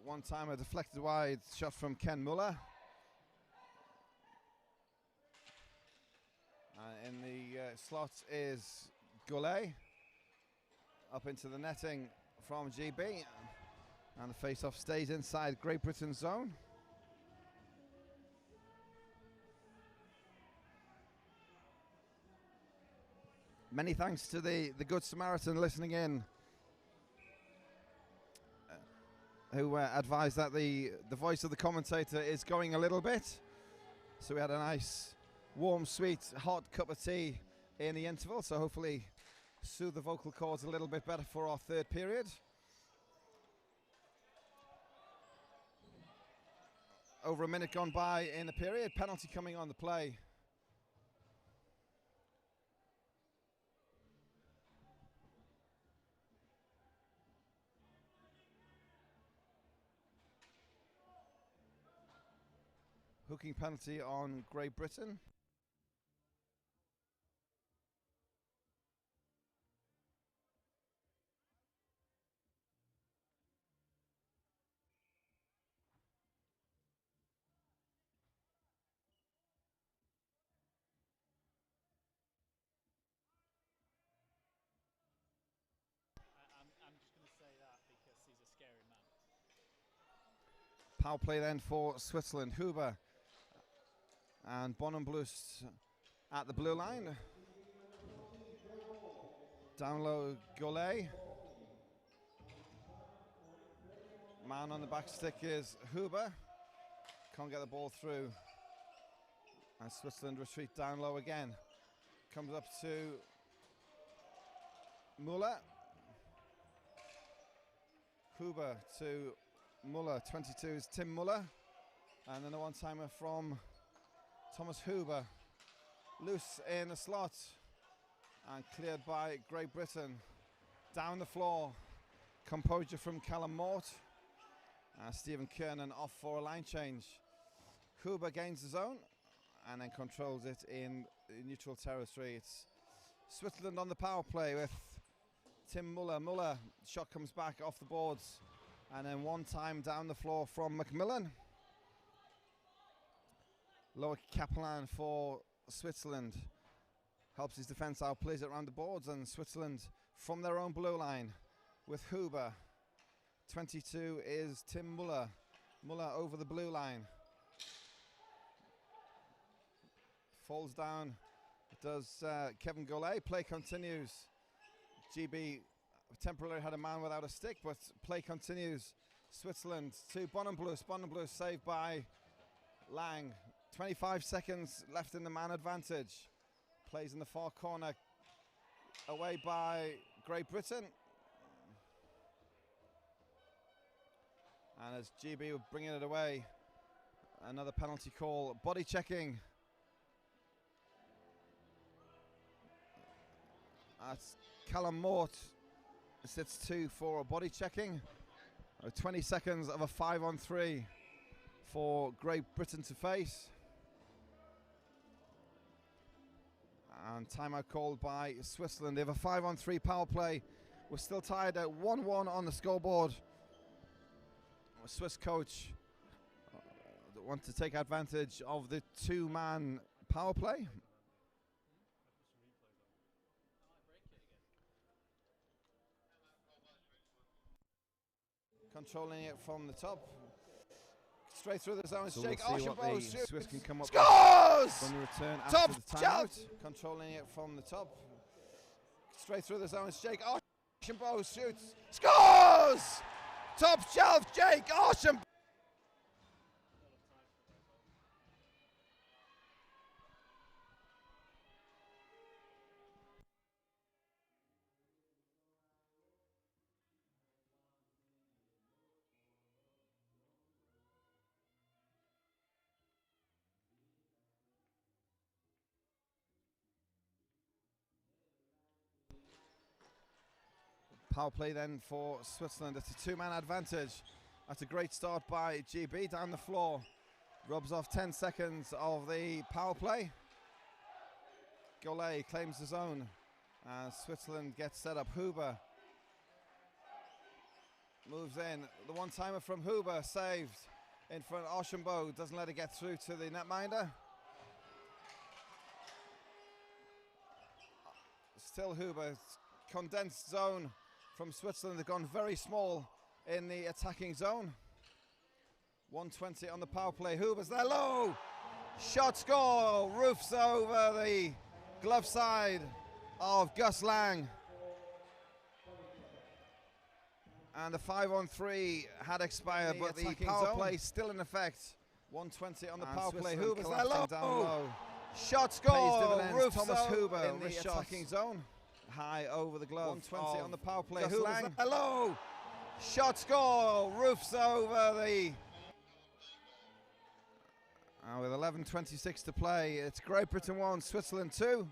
A: One timer deflected wide, shot from Ken Muller. In the slot is Gollet. Up into the netting from GB. And the face-off stays inside Great Britain's zone. Many thanks to the Good Samaritan listening in, who advised that the voice of the commentator is going a little bit. So we had a nice, warm, sweet, hot cup of tea in the interval, so hopefully soothe the vocal cords a little bit better for our third period. Over a minute gone by in the period, penalty coming on the play. Hooking penalty on Great Britain.
C: I'm just going to say that because he's a scary man.
A: Power play then for Switzerland. Huber and Bonenblust at the blue line. Down low, Gollet. Man on the back stick is Huber. Can't get the ball through. And Switzerland retreat down low again. Comes up to Muller. Huber to Muller. 22 is Tim Muller. And then a one-timer from Thomas Huber. Loose in the slot. And cleared by Great Britain. Down the floor. Composure from Callum Mort. Stephen Kernan off for a line change. Huber gains the zone and then controls it in neutral territory. It's Switzerland on the power play with Tim Muller. Muller, shot comes back off the boards. And then one time down the floor from Macmillan. Lower Kaplan for Switzerland. Helps his defence out, plays it around the boards, and Switzerland from their own blue line with Huber. 22 is Tim Muller. Muller over the blue line. Falls down. Does Kevin Gollet. Play continues. GB temporarily had a man without a stick, but play continues. Switzerland to Bonenblust. Bonenblust saved by Lang. 25 seconds left in the man advantage. Plays in the far corner. Away by Great Britain. And as GB were bringing it away, another penalty call. Body checking. That's Callum Mort. Sits 2 for body checking. 20 seconds of a 5-on-3 for Great Britain to face. And timeout called by Switzerland. They have a 5-on-3 power play. We're still tied at 1-1 on the scoreboard. A Swiss coach wants to take advantage of the two-man power play. Controlling it from the top. Straight through the zone.
B: So
A: Jake
B: we'll see what the
A: Archambault
B: Swiss can come up
A: scores!
B: with when we return
A: Top
B: after the
A: shout!
B: timeout.
A: Controlling it from the top. Straight through the zone. Jake Archambault shoots. Scores! Top shelf, Jake Archambault. power play then for Switzerland. It's a two-man advantage. That's a great start by GB down the floor. Rubs off 10 seconds of the power play. Golay claims the zone. Switzerland gets set up. Huber moves in. The one-timer from Huber saved in front. Archambault doesn't let it get through to the netminder. Still Huber. Condensed zone from Switzerland. They've gone very small in the attacking zone. 120 on the power play. Huber's there low. Shot score. Roofs over the glove side of Gus Lang. And the 5-on-3 had expired, but the power play still in effect. 120 on the power play. Huber's there low. Down low. Shot score. Roofs Thomas Huber in the attacking zone. High over the glove. 120 on the power play. Gus Lang. Hello. Shot score. Roofs over the. With 11:26 to play, it's Great Britain 1, Switzerland 2.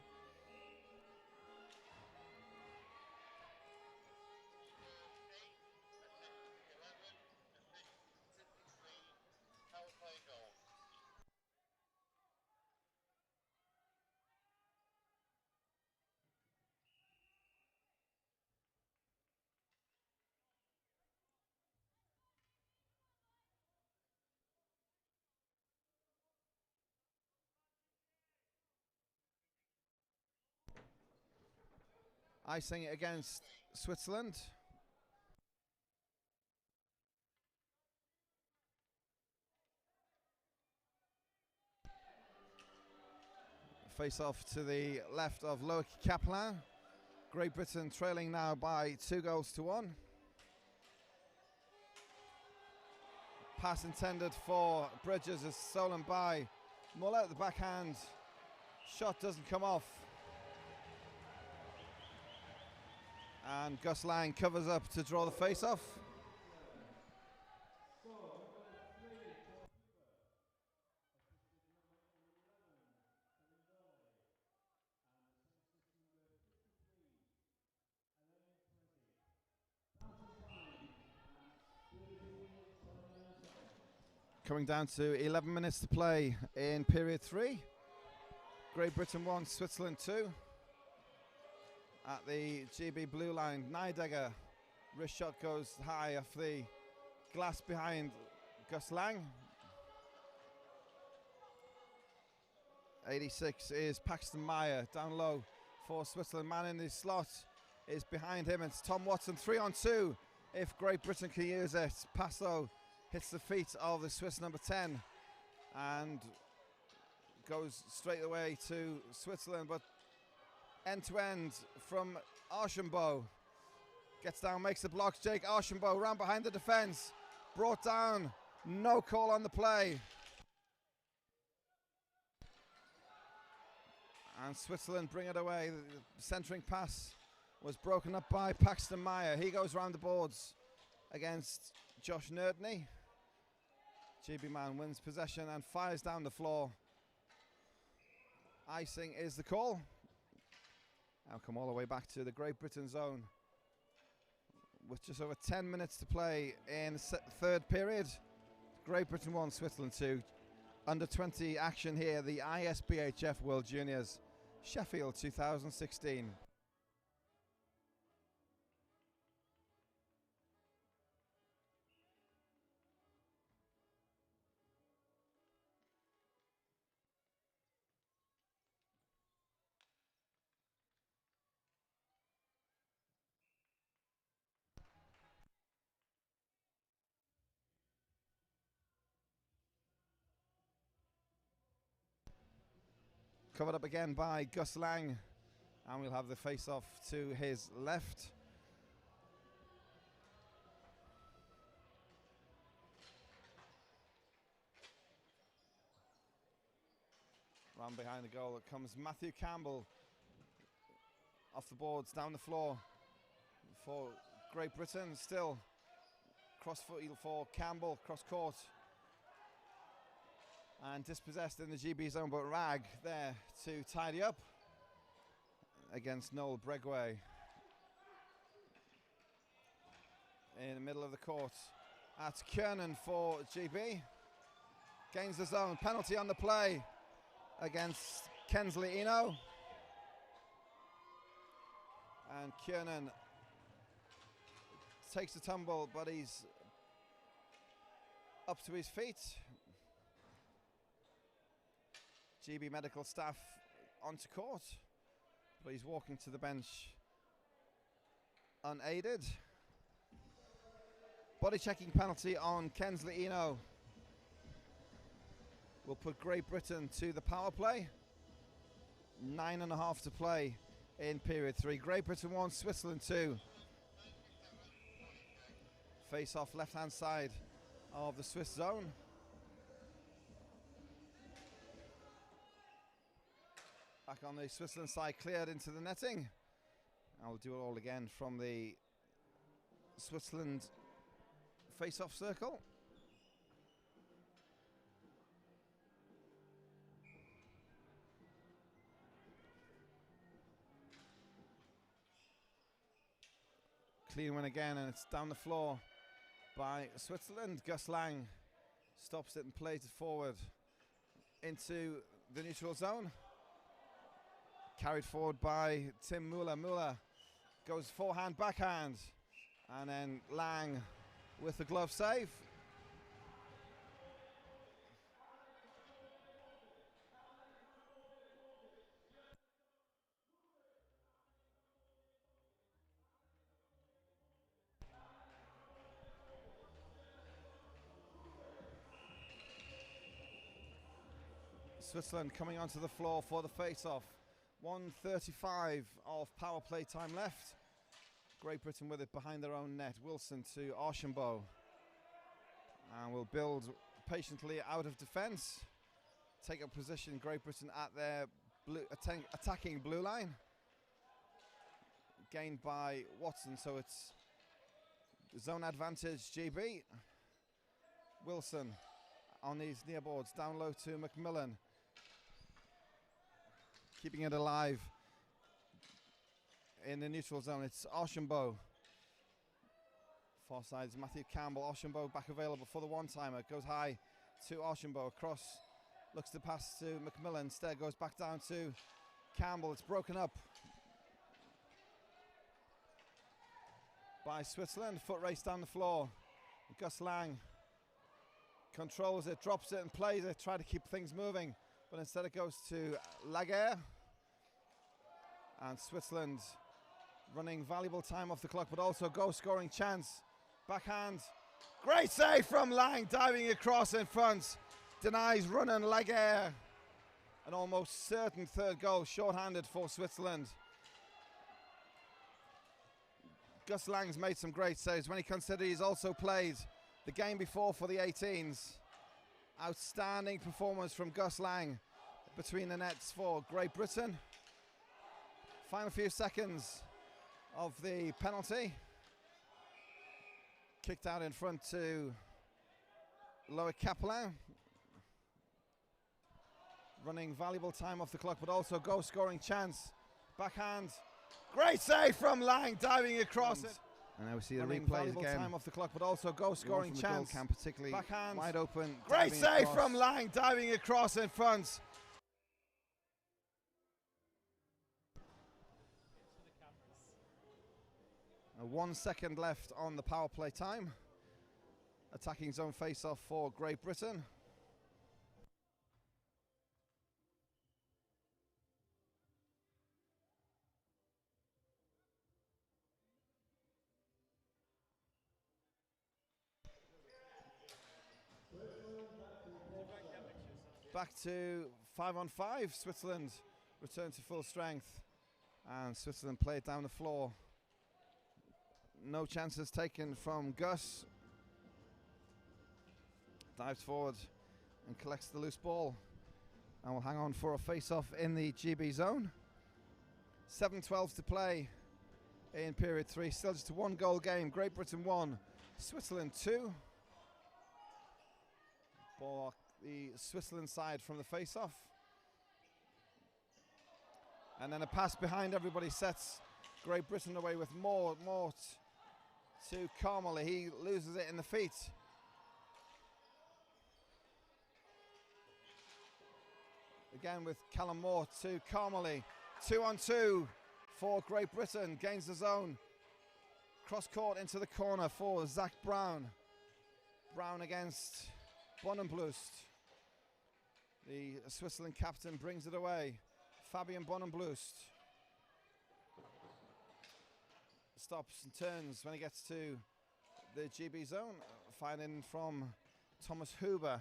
A: Icing against Switzerland. Face off to the left of Loic Kaplan. Great Britain trailing now by 2-1. Pass intended for Bridges is stolen by Muller. The backhand shot doesn't come off. And Gus Lang covers up to draw the face-off. Coming down to 11 minutes to play in period 3. Great Britain 1, Switzerland 2. At the GB blue line, Neidegger, wrist shot goes high off the glass behind Gus Lang. 86 is Paxton Meyer, down low for Switzerland. Man in the slot is behind him. It's Tom Watson, 3-on-2. If Great Britain can use it, Passo hits the feet of the Swiss number 10 and goes straight away to Switzerland, but end to end from Archambault. Gets down, makes the blocks. Jake Archambault round behind the defence. Brought down. No call on the play. And Switzerland bring it away. The centering pass was broken up by Paxton Meyer. He goes round the boards against Josh Nerdney. GB man wins possession and fires down the floor. Icing is the call. Now come all the way back to the Great Britain zone with just over 10 minutes to play in the third period. Great Britain 1, Switzerland 2. Under 20 action here, the ISBHF World Juniors, Sheffield 2016. Covered up again by Gus Lang, and we'll have the face-off to his left. Round behind the goal comes Matthew Campbell. Off the boards, down the floor for Great Britain. Still cross foot for Campbell, cross court. And dispossessed in the GB zone, but Rag there to tidy up against Noel Bregway. in the middle of the court. That's Kiernan for GB. Gains the zone. Penalty on the play against Kensley Eno. And Kiernan takes the tumble, but he's up to his feet. GB medical staff onto court, but he's walking to the bench unaided. Body checking penalty on Kensley Eno will put Great Britain to the power play. 9.5 to play in period 3. Great Britain 1, Switzerland 2. Face off left hand side of the Swiss zone. Back on the Switzerland side, cleared into the netting. I'll do it all again from the Switzerland face-off circle. Clean win again, and it's down the floor by Switzerland. Gus Lang stops it and plays it forward into the neutral zone. Carried forward by Tim Muller. Muller goes forehand, backhand, and then Lang with the glove save. Switzerland coming onto the floor for the face-off. 1:35 of power play time left. Great Britain with it behind their own net. Wilson to Archambault. And will build patiently out of defence. Take a position, Great Britain at their attacking blue line. Gained by Watson, so it's zone advantage GB. Wilson on these near boards, down low to Macmillan. Keeping it alive in the neutral zone. It's Archambault. Far side is Matthew Campbell. Archambault back available for the one-timer. Goes high to Archambault. Across, looks to pass to Macmillan. Instead goes back down to Campbell. It's broken up by Switzerland. Foot race down the floor. Gus Lang controls it, drops it and plays it. Try to keep things moving, but instead it goes to Laguerre. And Switzerland running valuable time off the clock, but also goal scoring chance. Backhand, great save from Lang, diving across in front. Denies Runnan Laguerre. An almost certain third goal, short-handed for Switzerland. Gus Lang's made some great saves when he considers he's also played the game before for the 18s. Outstanding performance from Gus Lang between the nets for Great Britain. Final few seconds of the penalty. Kicked out in front to Loic Capelin. Running valuable time off the clock, but also goal scoring chance. Backhand, great save from Lang, diving across it.
B: And now we see the
A: Running
B: replays
A: valuable
B: again.
A: time off the clock, but also goal scoring chance.
B: Camp particularly
A: Backhand,
B: wide open.
A: great
B: diving
A: save
B: across.
A: from Lang, diving across in front. And 1 second left on the power play time. Attacking zone face-off for Great Britain. Back to 5-on-5. Switzerland return to full strength. And Switzerland play it down the floor. No chances taken from Gus. Dives forward and collects the loose ball. And will hang on for a face-off in the GB zone. 7:12 to play in period 3. Still just a 1-goal game. Great Britain 1, Switzerland 2. Ball the Switzerland side from the face-off. And then a pass behind everybody sets Great Britain away with Mort to Carmel. He loses it in the feet. Again with Callum Moore to Carmel. 2-on-2 for Great Britain. Gains the zone. Cross court into the corner for Zach Brown. Brown against Bonenblust. The Switzerland captain brings it away. Fabian Bonenblust stops and turns when he gets to the GB zone. Finding from Thomas Huber.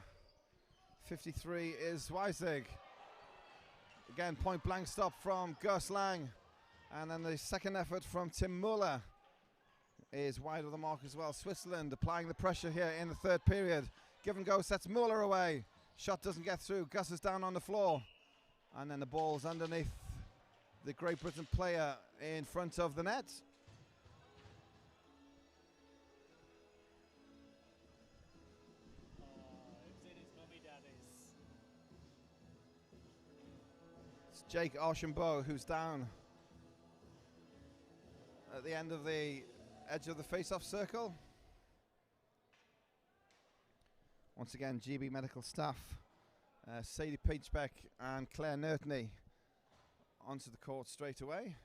A: 53 is Weisig. Again, point blank stop from Gus Lang. And then the second effort from Tim Muller is wide of the mark as well. Switzerland applying the pressure here in the third period. Give and go sets Muller away. Shot doesn't get through. Gus is down on the floor. And then the ball's underneath the Great Britain player in front of the net.
C: It's in his mummy daddies.
A: It's Jake Archambault who's down at the end of the edge of the face-off circle. Once again, GB medical staff, Sadie Peachbeck and Claire Nertney onto the court straight away.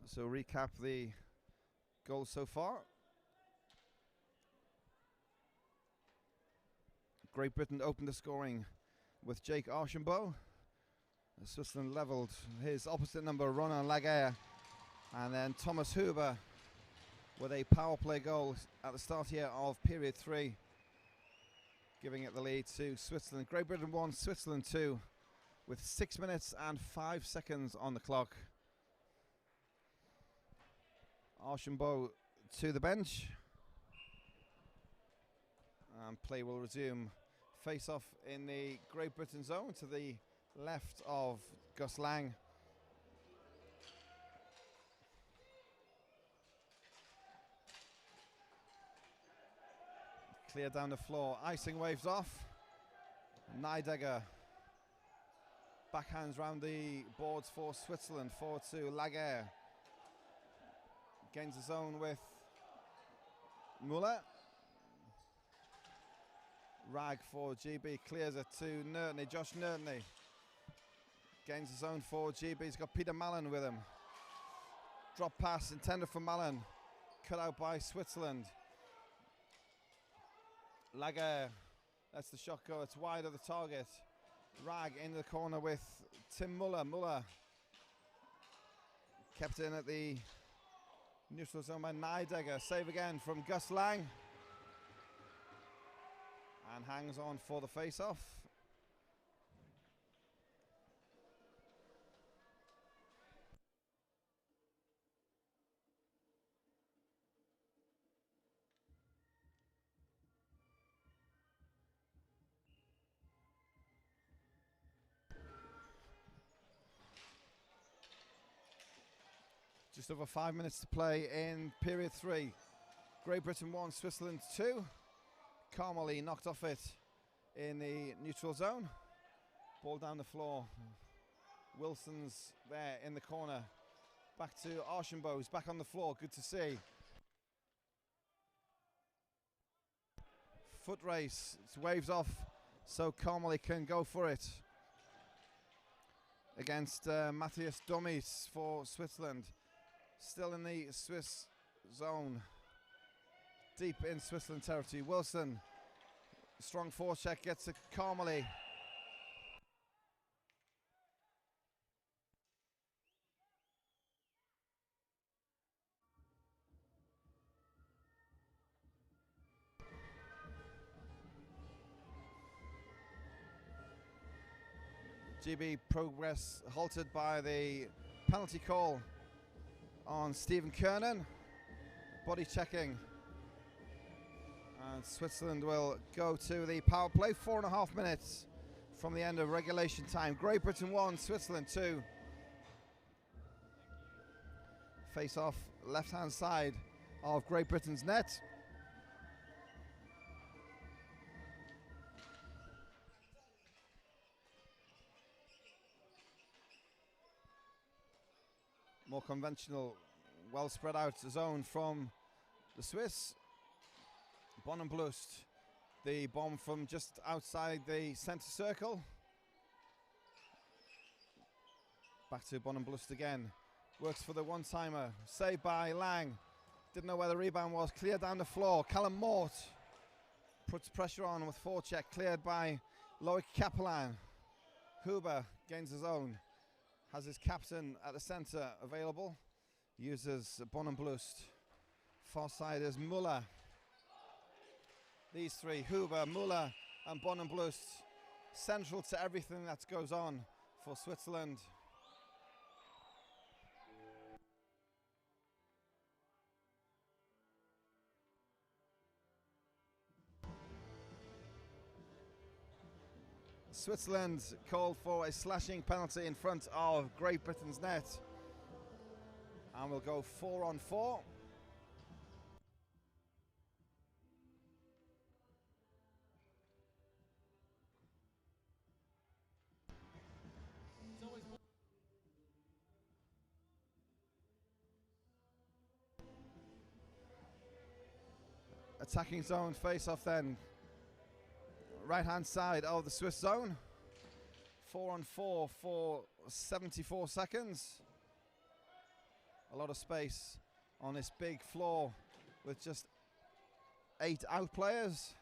A: So recap the goals so far. Great Britain opened the scoring with Jake Archambault. Switzerland levelled his opposite number, Ronan Laguerre. And then Thomas Huber with a power play goal at the start here of period 3, giving it the lead to Switzerland. Great Britain 1, Switzerland 2, with 6 minutes and 5 seconds on the clock. Archambault to the bench. And play will resume. Face off in the Great Britain zone to the left of Gus Lang. Clear down the floor. Icing waves off. Neidegger backhands round the boards for Switzerland. Forward to Laguerre. Gains the zone with Muller. Rag for GB, clears it to Nertney, Josh Nertney. Gains the zone for GB, he's got Peter Mallon with him. Drop pass intended for Mallon, cut out by Switzerland. Laguerre, that's the shot go, it's wide of the target. Rag in the corner with Tim Muller. Muller kept in at the neutral zone by Neidegger. Save again from Gus Lang. And hangs on for the face-off. Just over 5 minutes to play in period 3. Great Britain 1, Switzerland 2. Carmel knocked off it in the neutral zone. Ball down the floor. Wilson's there in the corner. Back to Archambault, who's back on the floor. Good to see. Foot race. It's waves off, so Carmel can go for it. Against Matthias Domis for Switzerland. Still in the Swiss zone. Deep in Switzerland territory. Wilson, strong forecheck, gets to Carmel. GB progress halted by the penalty call on Stephen Kernan. Body checking. And Switzerland will go to the power play. 4.5 minutes from the end of regulation time. Great Britain 1, Switzerland 2. Face off left hand side of Great Britain's net. More conventional, well spread out zone from the Swiss. Bonenblust, the bomb from just outside the centre circle. Back to Bonenblust again. Works for the one-timer. Saved by Lang. Didn't know where the rebound was. Cleared down the floor. Callum Mort puts pressure on with forecheck. Cleared by Loic Capellan. Huber gains his own. Has his captain at the centre available. Uses Bonenblust. Far side is Muller. These three, Huber, Muller and Bonenblust, central to everything that goes on for Switzerland. Switzerland called for a slashing penalty in front of Great Britain's net. And we'll go 4-on-4. Attacking zone face off then. Right hand side of the Swiss zone. 4-on-4 for 74 seconds. A lot of space on this big floor with just 8 out players.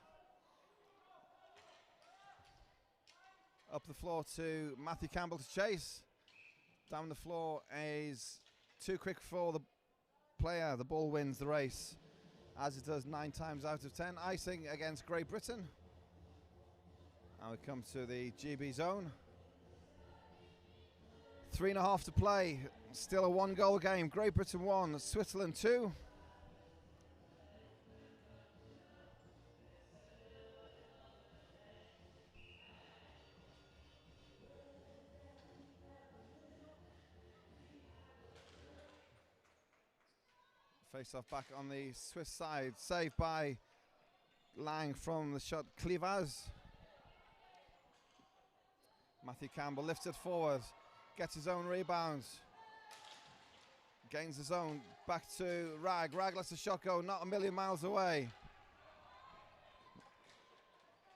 A: Up the floor to Matthew Campbell to chase. Down the floor is too quick for the player. The ball wins the race, as it does 9 times out of 10. Icing against Great Britain. And we come to the GB zone. 3.5 to play. Still a 1-goal game. Great Britain 1, Switzerland 2. Face off back on the Swiss side. Saved by Lang from the shot. Clivaz. Matthew Campbell lifts it forward. Gets his own rebounds. Gains his own. Back to Rag. Rag lets the shot go. Not a million miles away.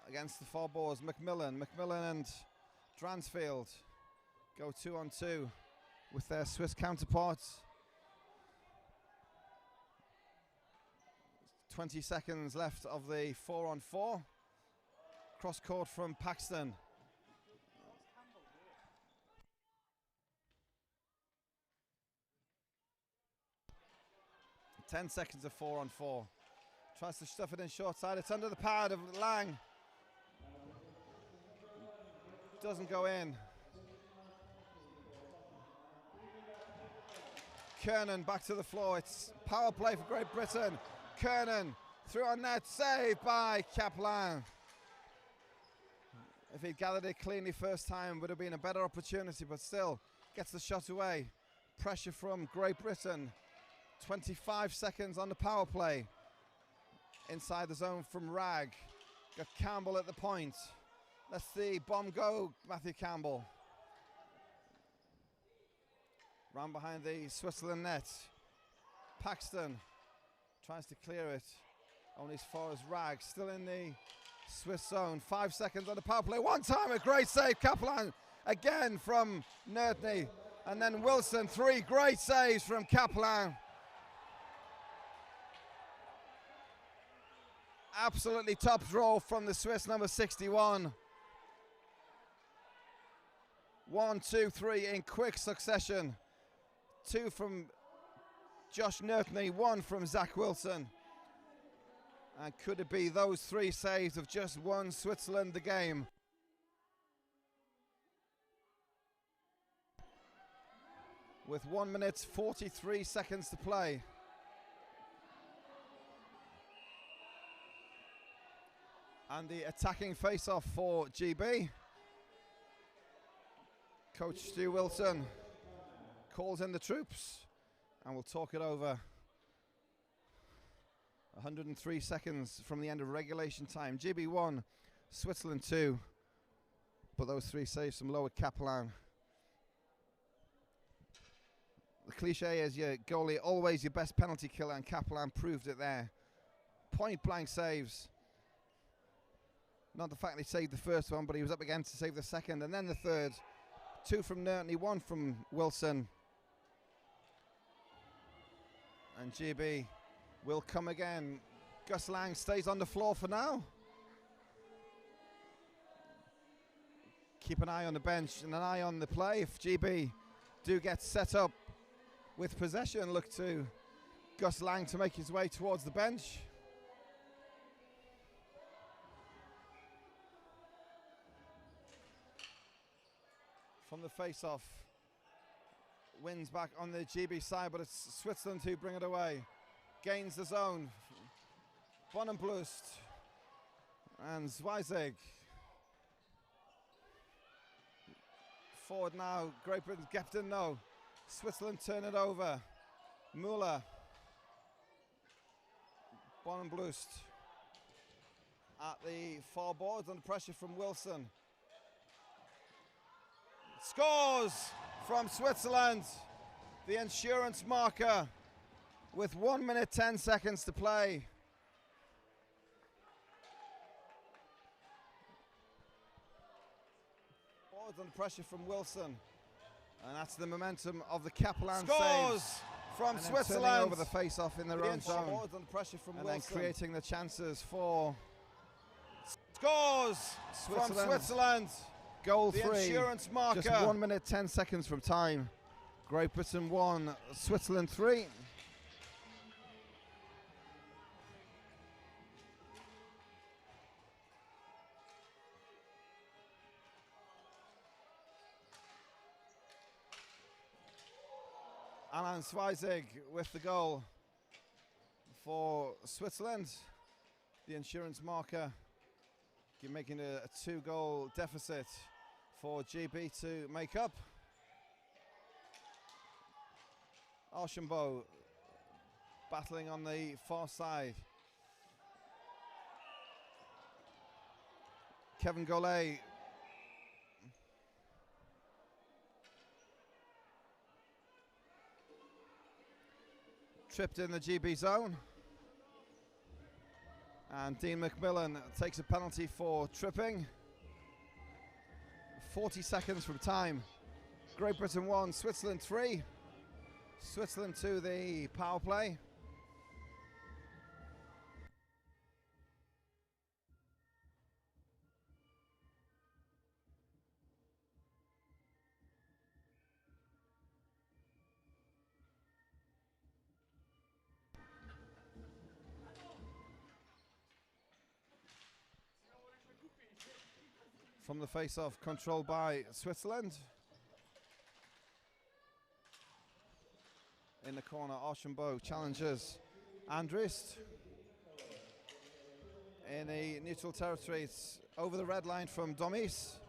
A: Against the 4 boards. Macmillan and Dransfield go 2-on-2 with their Swiss counterparts. 20 seconds left of the 4-on-4. Cross court from Paxton. 10 seconds of 4-on-4. Tries to stuff it in short side. It's under the pad of Lang. Doesn't go in. Kernan back to the floor. It's power play for Great Britain. Kernan through on net. Saved by Kaplan. If he'd gathered it cleanly first time, would have been a better opportunity, but still gets the shot away. Pressure from Great Britain. 25 seconds on the power play. Inside the zone from Rag. Got Campbell at the point. Let's the bomb go, Matthew Campbell. Round behind the Swizterland net. Paxton tries to clear it. Only as far as Rag. Still in the Swiss zone. 5 seconds on the power play. One time, a great save. Kaplan again from Nertney. And then Wilson. 3 great saves from Kaplan. Absolutely top draw from the Swiss number 61. 1, 2, 3 in quick succession. 2 from Josh Nertney, 1 from Zach Wilson. And could it be those 3 saves of just won Switzerland the game? With 1 minute 43 seconds to play. And the attacking face-off for GB. Coach Stu Wilson calls in the troops, and we'll talk it over. 103 seconds from the end of regulation time. GB 1, Switzerland 2. But those three saves from Lower Kaplan. The cliche is your goalie always your best penalty killer, and Kaplan proved it there. Point blank saves. Not the fact they saved the first one, but he was up again to save the second and then the third. 2 from Nertney, 1 from Wilson. And GB will come again. Gus Lang stays on the floor for now. Keep an eye on the bench and an eye on the play. If GB do get set up with possession, look to Gus Lang to make his way towards the bench. From the face-off, wins back on the GB side, but it's Switzerland who bring it away. Gains the zone. Bonenblust and Zweizig. Forward now, Great Britain's captain, no. Switzerland turn it over. Muller. Bonenblust at the far boards under pressure from Wilson. Scores from Switzerland. The insurance marker with 1 minute 10 seconds to play. Boards under pressure from Wilson. And that's the momentum of the Kaplan
B: Scores
A: saves.
B: from
A: And then
B: Switzerland.
A: turning over the face-off in their own zone.
B: Boards under pressure from
A: And
B: Wilson.
A: then creating the chances for
B: Scores from Switzerland.
A: goal
B: The
A: 3.
B: insurance marker.
A: Just 1 minute 10 seconds from time. Great Britain 1, Switzerland 3. Alan Zweizig with the goal for Switzerland. The insurance marker making a 2-goal deficit for GB to make up. Archambault battling on the far side. Kevin Gollet tripped in the GB zone. And Dean McMillan takes a penalty for tripping. 40 seconds from time. Great Britain 1, Switzerland 3. Switzerland to the power play. From the face-off, controlled by Switzerland. In the corner, Archambault challenges Andrist. In a neutral territory, it's over the red line from Domis.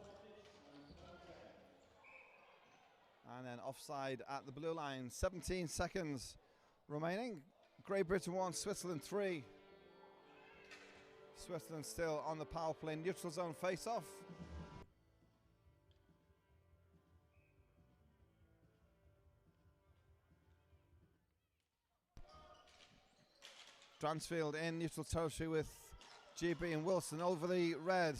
A: And then offside at the blue line. 17 seconds remaining. Great Britain 1, Switzerland 3. Switzerland still on the power play, neutral zone face-off. Dransfield in neutral territory with GB and Wilson over the red.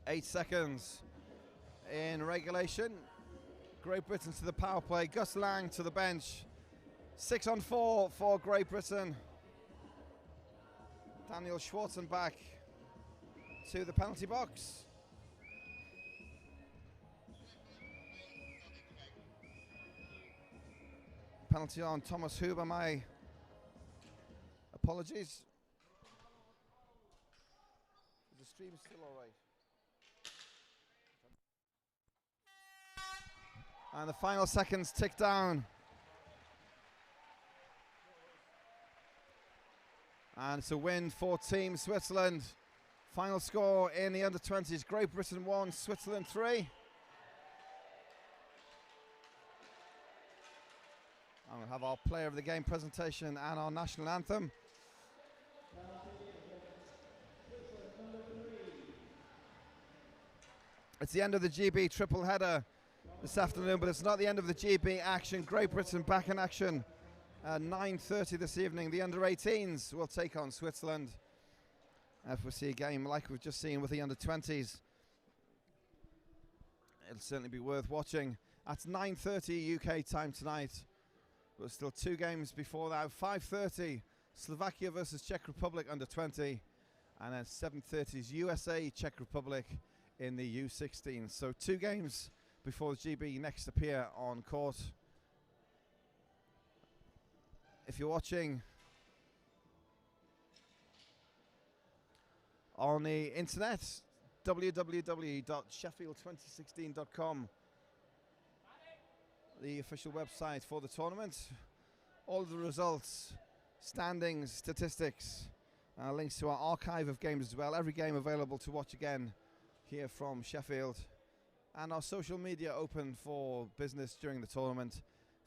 A: Eight seconds in regulation. Great Britain to the power play. Gus Lang to the bench. 6 on 4 for Great Britain. Daniel Schwarzenbach to the penalty box. Penalty on Thomas Huber, my apologies. The stream is still all right. And the final seconds tick down. And it's a win for Team Switzerland. Final score in the under-20s, Great Britain 1, Switzerland 3. And we'll have our player of the game presentation and our national anthem. It's the end of the GB triple header this afternoon, but it's not the end of the GB action. Great Britain back in action at 9:30 this evening. The under-18s will take on Switzerland. If we see a game like we've just seen with the under-20s, it'll certainly be worth watching. That's 9:30 UK time tonight. But still 2 games before that. 5:30 Slovakia versus Czech Republic under-20, and then 7:30 is USA Czech Republic in the U16. So 2 games before the GB next appear on court. If you're watching on the internet, www.sheffield2016.com, the official website for the tournament. All of the results, standings, statistics, links to our archive of games as well. Every game available to watch again here from Sheffield. And our social media open for business during the tournament.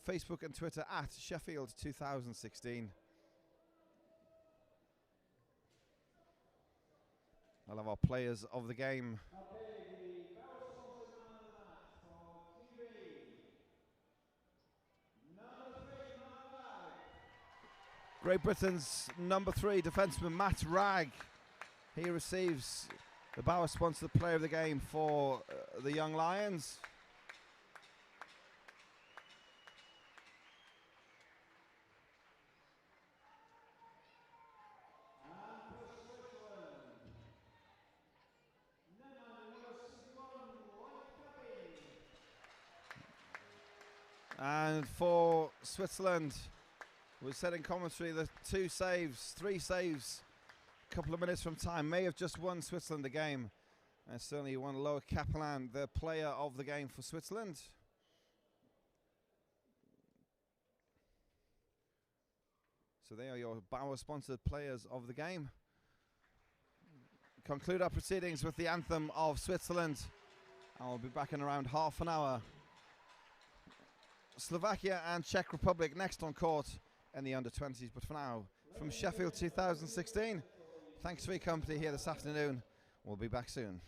A: Facebook and Twitter at Sheffield 2016. I'll have our players of the game. Great Britain's number 3 defenseman Matt Ragg. He receives the Bauer sponsored player of the game for the Young Lions. And for Switzerland, we said in commentary that 3 saves, a couple of minutes from time may have just won Switzerland the game. And certainly won Loa Kaplan, the player of the game for Switzerland. So they are your Bauer-sponsored players of the game. Conclude our proceedings with the anthem of Switzerland. I'll be back in around half an hour. Slovakia and Czech Republic next on court in the under-20s. But for now, from Sheffield 2016, thanks for your company here this afternoon. We'll be back soon.